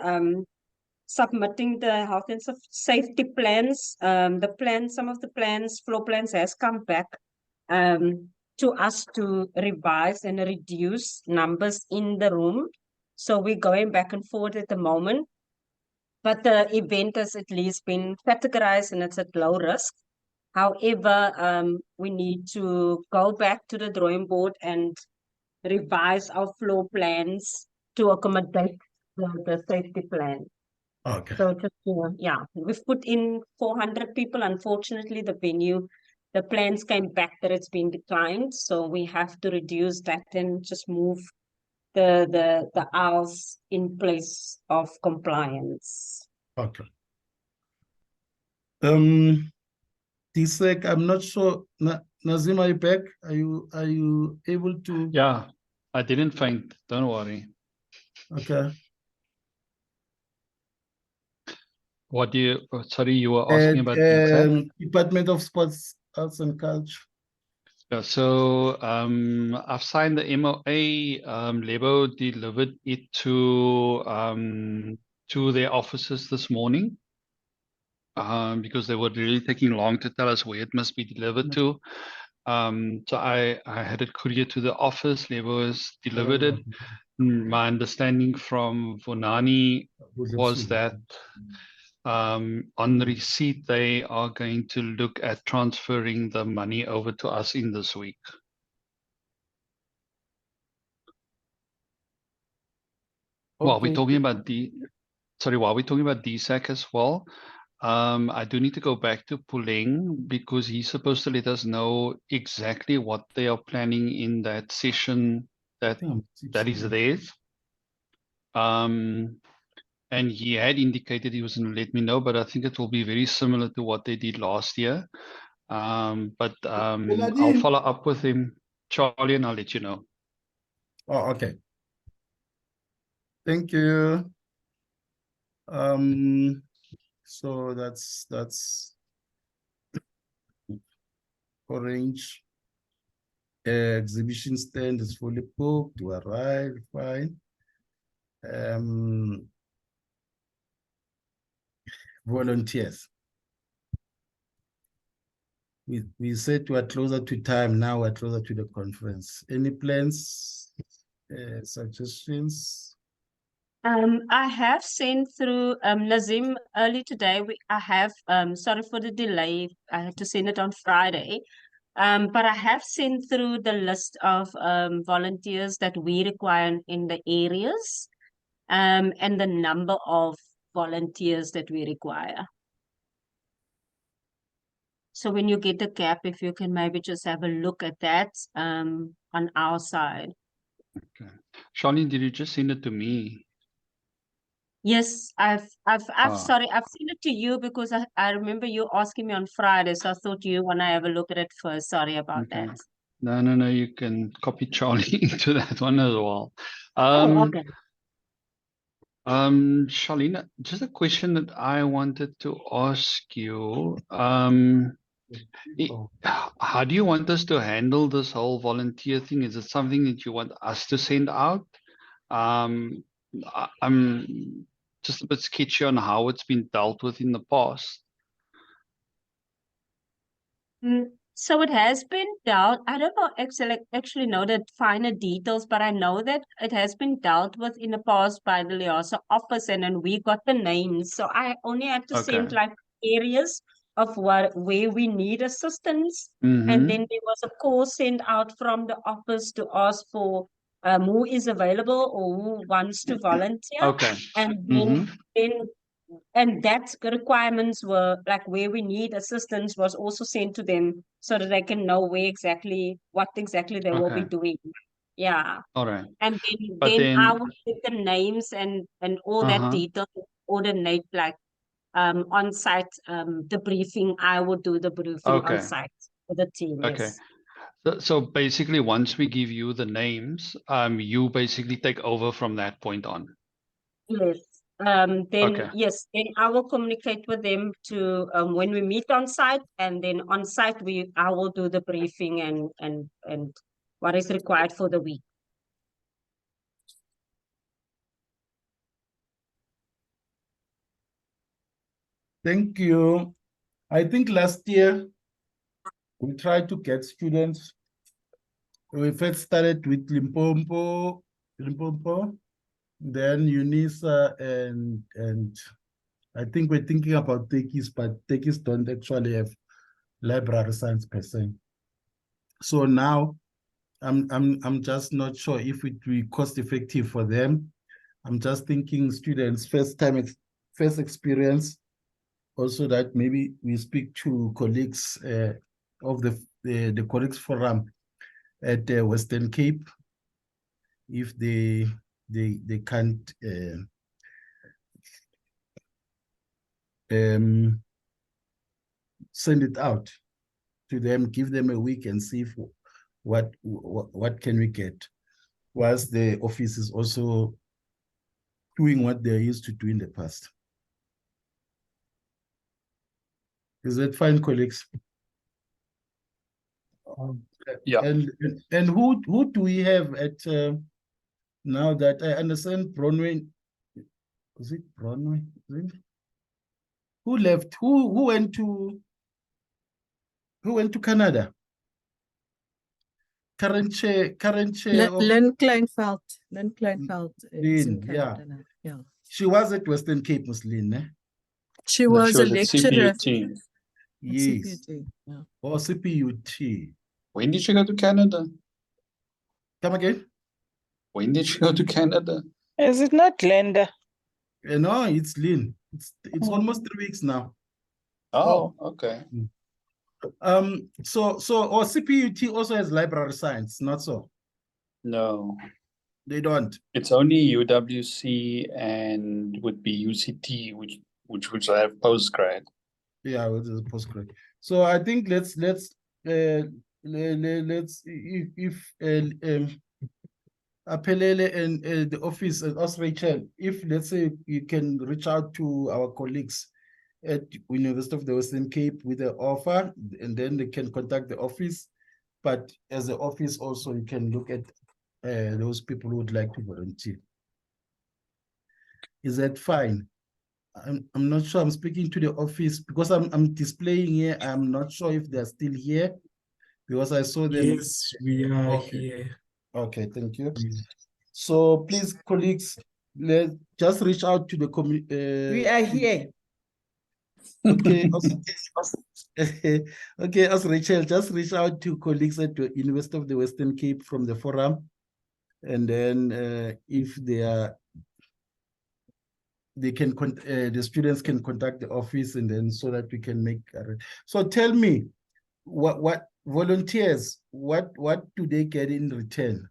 submitting the health and safety plans. Some of the plans, floor plans has come back to us to revise and reduce numbers in the room. So we're going back and forth at the moment. But the event has at least been categorized and it's at low risk. However, we need to go back to the drawing board and revise our floor plans to accommodate the safety plan. Okay. So just, yeah, we've put in 400 people. Unfortunately, the plans came back that it's been declined. So we have to reduce that and just move the hours in place of compliance. Okay. DSEC, I'm not sure. Nazim, are you back? Are you able to? Yeah, I didn't faint. Don't worry. Okay. What do you, sorry, you were asking about DSEC? Department of Sports, Arts and Culture. Yeah, so I've signed the MOA. Lebo delivered it to their offices this morning because they were really taking long to tell us where it must be delivered to. So I had it couriered to the office. Lebo has delivered it. My understanding from Vonani was that on receipt, they are going to look at transferring the money over to us in this week. While we're talking about while we're talking about DSAC as well, I do need to go back to Puleng because he's supposed to let us know exactly what they are planning in that session that is theirs. And he had indicated he was going to let me know, but I think it will be very similar to what they did last year. But I'll follow up with him, Charlie, and I'll let you know. Oh, okay. Thank you. So that's Orange. Exhibition stand is fully booked. You arrived, fine. Volunteers. We said we are closer to time. Now we're closer to the conference. Any plans, suggestions? I have sent through Nazim early today. I have sorry for the delay. I had to send it on Friday. But I have sent through the list of volunteers that we require in the areas and the number of volunteers that we require. So when you get the cap, if you can maybe just have a look at that on our side. Okay. Charlene, did you just send it to me? Yes, I've sorry, I've sent it to you because I remember you asking me on Friday, so I thought you want to have a look at it first. Sorry about Okay. that. No, you can copy Charlie into that one as well. Oh, okay. Charlene, just a question that I wanted to ask you. How do you want us to handle this whole volunteer thing? Is it something that you want us to send out? I'm just a bit sketchy on how it's been dealt with in the past. So it has been dealt, I don't know actually know the finer details, but I know that it has been dealt with in the past by the Liasa office, and then we got the names. So I only had to send Okay. like areas of where we need assistance. Mhm. And then there was a call sent out from the office to ask for who is available or who wants to volunteer. Okay. And Mhm. and that requirements were like where we need assistance was also sent to them so that they can know what exactly they will be Okay. doing. Yeah. All right. And But then I then, will get the names and all that uh-huh. detail, coordinate like on site the briefing. I will do the briefing on Okay. site for the team. Okay. Yes. So basically, once we give you the names, you basically take over from that point on. Yes. Then Okay. yes, then I will communicate with them to when we meet on site, and then on site I will do the briefing and what is required for the week. Thank you. I think last year we tried to get students. We first started with Limpopo, then UNISA, and I think we're thinking about Tekis, but Tekis don't actually have library science per se. So now I'm just not sure if it will be cost effective for them. I'm just thinking students first experience. Also that maybe we speak to colleagues of the colleagues forum at Western Cape if they can't send it out to them, give them a week and see if what can we get, whilst the office is also doing what they used to do in the past. Is that fine, colleagues? Yeah. And who do we have at now that I understand Bronwyn? Was it Bronwyn? Who left? Who went to Canada? Current chair of Lynn Kleinfeld. Lynn Kleinfeld is in Lynn, yeah. Canada now. Yeah. She was at Western Cape, Lynn, eh? She No, was she a was at lecturer CPUT. at Yes. CPUT. Yeah. Or CPUT. When did she go to Canada? Come again? When did she go to Canada? Is it not Glenda? No, it's Lynn. It's Oh. almost 3 weeks now. Oh, okay. So or CPUT also has library science, not so? No, They don't. it's only UWC and would be UCT, which have postgrad. Yeah, with the postgrad. So I think let's if Apelele and the office and us, Rachel, if let's say you can reach out to our colleagues at University of the Western Cape with an offer, and then they can contact the office. But as the office also, you can look at those people who would like to volunteer. Is that fine? I'm not sure. I'm speaking to the office because I'm displaying here. I'm not sure if they're still here because I saw them. Yes, we are Okay. here. Okay, thank you. Mm. So please, colleagues, let's just reach out to the community. We are here. Okay. Okay, as Rachel, just reach out to colleagues at the University of the Western Cape from the forum, and then if they can the students can contact the office, and then so that we can make. So tell me, what volunteers? What do they get in return?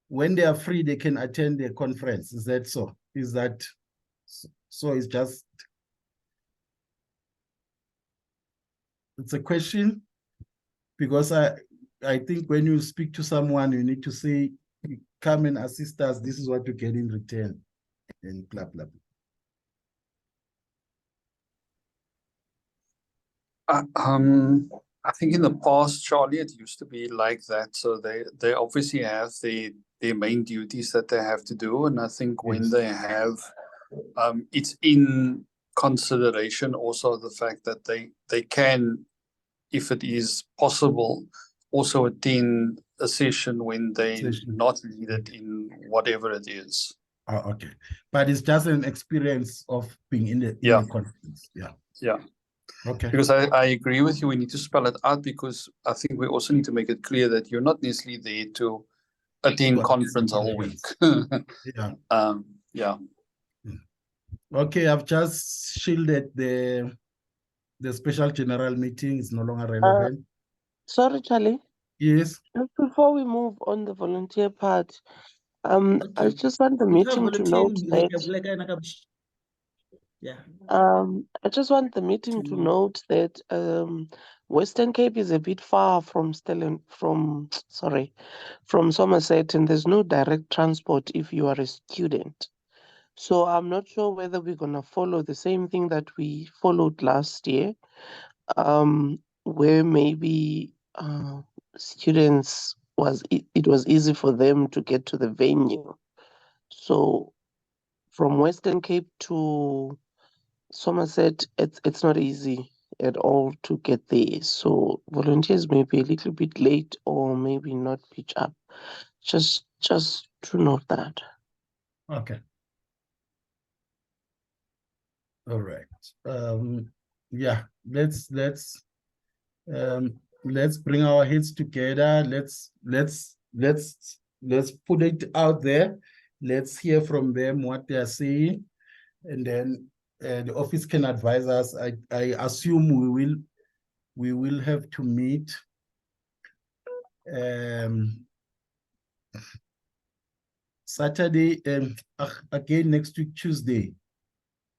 When they are free, they can attend the conference. Is that so? Is that so? It's just. It's a question because I think when you speak to someone, you need to say, come and assist us. This is what you get in return. and blah, blah, blah. I think in the past, Charlie, it used to be like that. So they obviously have their main duties that they have to do, and I think when Yes. they have, it's in consideration also the fact that they can, if it is possible, also attend a session when they're Session. not needed in whatever it is. Oh, okay. But it's just an experience of being in the Yeah. conference. Yeah. Yeah. Okay. Because I agree with you, we need to spell it out, because I think we also need to make it clear that you're not necessarily there to attend To conference attend all week. Yeah. Yeah. Okay, I've just shielded the special general meeting is no longer relevant. Sorry, Charlie. Yes. Just before we move on the volunteer part, I Okay. just want the meeting to note that Yeah. I just want the meeting to note that Western Cape is a bit far from from Somerset, and there's no direct transport if you are a student. So I'm not sure whether we're gonna follow the same thing that we followed last year, where maybe students it was easy for them to get to the venue. So from Western Cape to Somerset, it's not easy at all to get there. So volunteers may be a little bit late or maybe not pitch up. Just to note that. Okay. All right. Yeah, let's bring our heads together. Let's put it out there. Let's hear from them what they are saying, and then the office can advise us. I assume we will have to meet Saturday again next week Tuesday.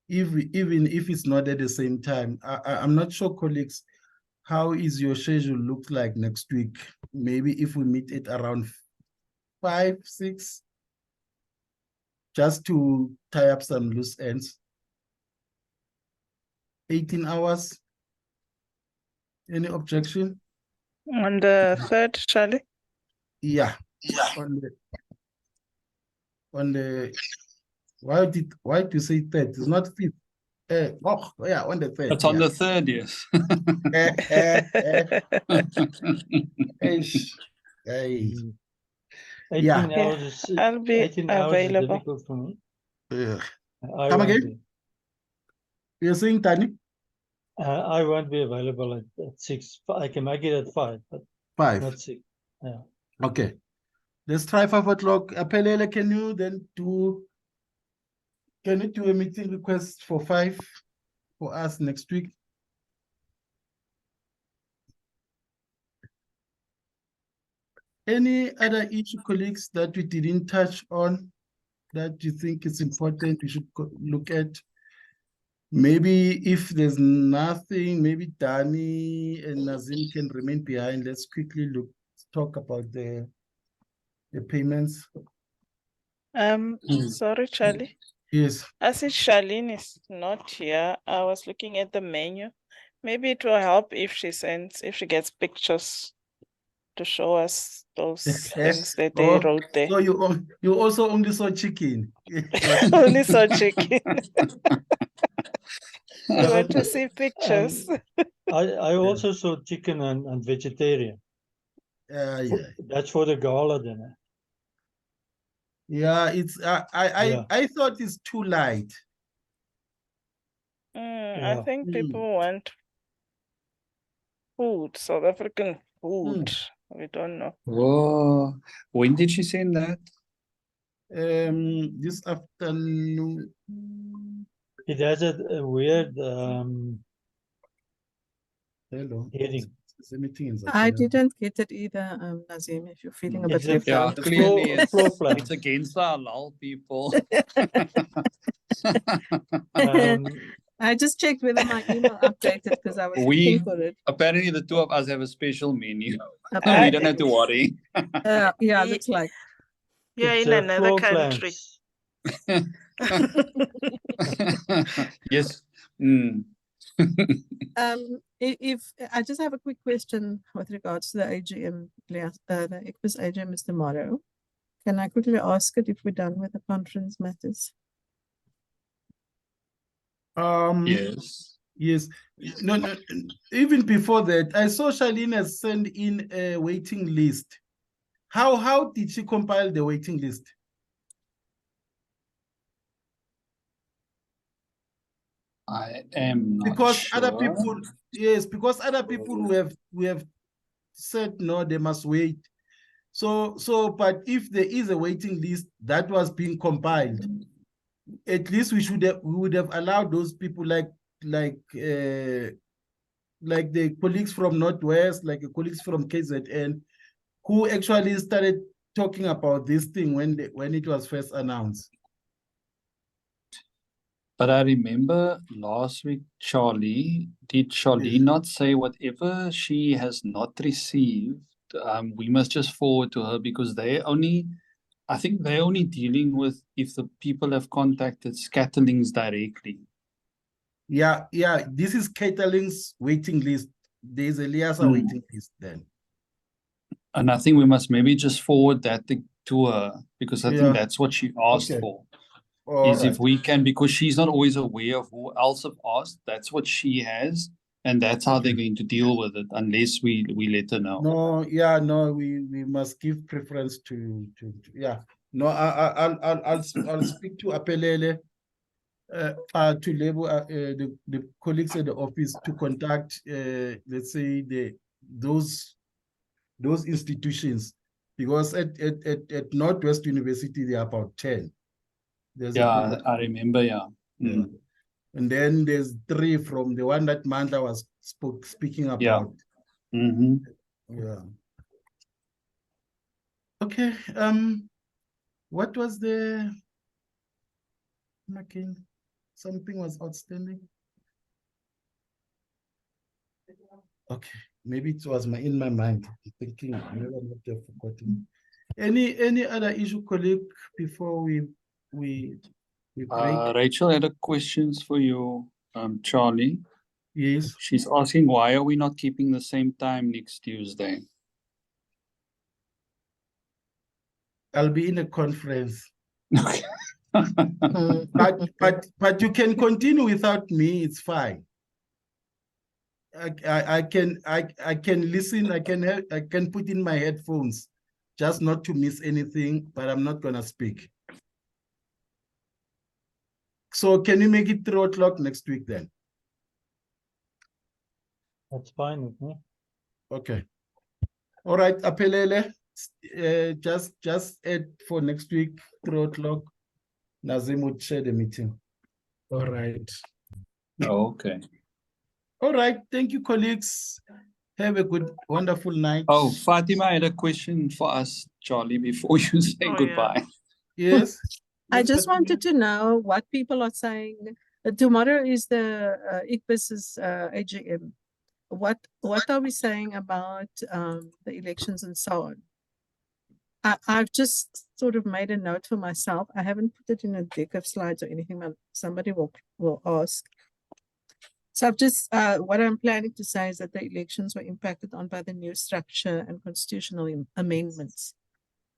Even if it's not at the same time, I'm not sure, colleagues, how is your schedule look like next week? Maybe if we meet at around 5, 6, just to tie up some loose ends. 18 hours. Any objection? On the 3rd, Charlie? Yeah. On the why do you say 3rd? It's not 5th. Yeah, on the 3rd. It's on the 3rd, yes. Hey. 18 Yeah. hours is I'll be 18 hours is available. difficult for me. Come I won't again? You're saying, Tani? I won't be available at 6. I can make it at 5, but 5. not 6. Yeah. Okay. Let's try 5 o'clock. Apelele, can you do a meeting request for 5 for us next week? Any other issue, colleagues, that we didn't touch on that you think is important we should look at? Maybe if there's nothing, maybe Danny and Nazim can remain behind. Let's quickly talk about the payments. Sorry, Charlie. Yes. I see Charlene is not here. I was looking at the menu. Maybe it will help if she gets pictures to show us those things that they wrote there. So you also only saw chicken. Only saw chicken. You want to see pictures? I also saw chicken and vegetarian. Yeah. That's for the gala dinner. Yeah, it's I thought it's too light. I think people want food, South African food. We don't know. Whoa. When did she send that? This afternoon. It has a weird Hello. heading. The meeting is I didn't get it either, Nazim, if you're feeling a bit It's a- Yeah, left out. clearly floor plan. it's against the halal people. I just checked whether my email updated because I was We- looking for it. Apparently the two of us have a special menu. We Apparently. don't have to worry. Yeah, looks like. Yeah, It's, in another floor country. plans. Yes. Mm. If I just have a quick question with regards to the AGM, the ICBIS AGM is tomorrow. Can I quickly ask it if we're done with the conference matters? Yes. Yes. No, even before that, I saw Charlene has sent in a waiting list. How did she compile the waiting list? I am not Because other sure. people, yes, because other people who have said no, they must wait. So, but if there is a waiting list that was being compiled, at least we would have allowed those people like the colleagues from Northwest, like the colleagues from KZN, who actually started talking about this thing when it was first announced. But I remember last week, did Charlie Yes. not say whatever she has not received, we must just forward to her because I think they're only dealing with if the people have contacted Scatterlings directly. Yeah, this is Caterling's waiting list. There's a Liasa Mm. waiting list then. And I think we must maybe just forward that to her because I Yeah. think that's what she asked Okay. for. All Is if right. we can, because she's not always aware of who else have asked, that's what she has, and that's how they're going to deal with it unless we let her know. No, we must give preference to yeah. No, I'll speak to Apelele, to label the colleagues at the office to contact let's say those institutions, because at Northwest University there are about 10. There's a Yeah, group. I remember, yeah. Yeah. Mm. And then there's 3 from the one that Mandla was speaking Yeah. about. Mm-hmm. Yeah. Okay. What was the marking? Something was outstanding. Okay, maybe it was in my mind. Thinking maybe I might have forgotten. Any other issue, colleague, before we break? Rachel had a questions for you, Charlie. Yes. She's asking why are we not keeping the same time next Tuesday? I'll be in a conference. Okay. But you can continue without me, it's fine. I can listen, I can put in my headphones just not to miss anything, but I'm not gonna speak. So can you make it 3:00 next week then? That's fine with me. Okay. All right, Apelele, just add for next week, 3:00. Nazim would share the meeting. All right. Okay. All right. Thank you, colleagues. Have a good, wonderful night. Oh, Fatima had a question for us, Charlie, before you say Oh, yeah. goodbye. Yes. I Yes, just Fatima. wanted to know what people are saying. Tomorrow is the ICBIS's AGM. What are we saying about the elections and so on? I've just sort of made a note for myself. I haven't put it in a deck of slides or anything, but somebody will ask. So I've just what I'm planning to say is that the elections were impacted on by the new structure and constitutional amendments.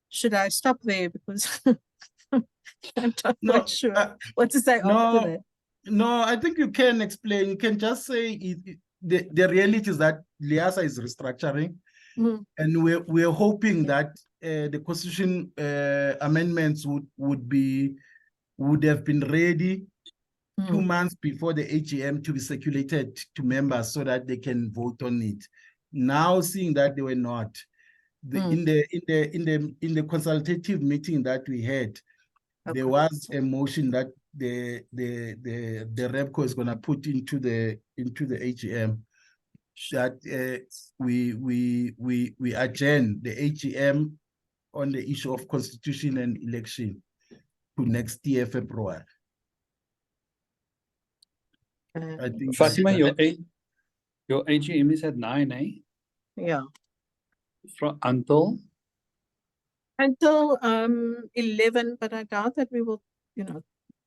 Should I stop there because I'm not No, quite sure what to say after that? No, I think you can explain. You can just say the reality is that Liasa is restructuring, and we're hoping that the constitution amendments would have been ready 2 months before the AGM to be circulated to members so that they can vote on it. Now, seeing that they were not, in the consultative meeting that we had, there was a motion that the REPCO is going to put into the AGM that we adjourn the AGM on the issue of constitution and election to next year February. I think Fatima, your AGM is at 9, eh? Yeah. Until 11, but I doubt that we will,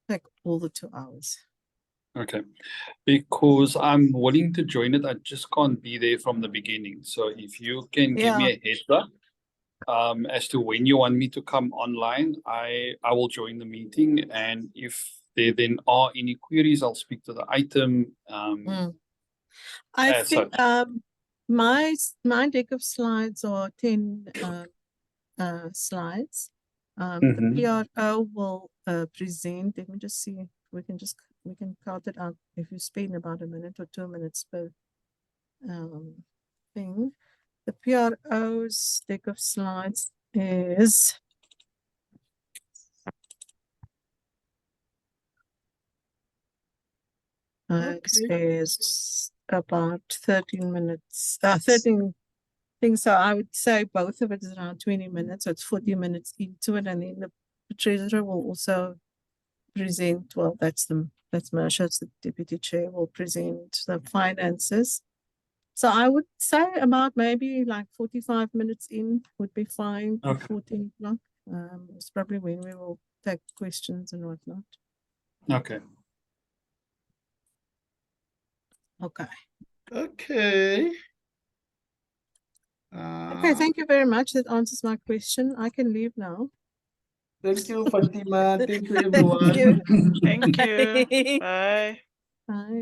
take all the 2 hours. Okay, because I'm willing to join it, I just can't be there from the beginning. So if you can give me a heads up as to when you want me to come online, I will join the meeting. And if there then are any queries, I'll speak to the item. I as think such. my deck of slides are 10 slides. The PRO will present. Let me just see if we can count it out if you spend about a minute or 2 minutes per thing. The PRO's deck of slides is it says about 13 minutes, 13 things. So I would say both of it is around 20 minutes. So it's 40 minutes into it. And then the treasurer will also present, well, that's Marsha, it's the deputy chair, will present the finances. So I would say about maybe like 45 minutes in would be fine. Okay. 14 o'clock. It's probably when we will take questions and whatnot. Okay. Okay. Okay. Okay, thank you very much. That answers my question. I can leave now. Thank you, Fatima. Thank you, everyone. you. Thank you. Bye. Bye.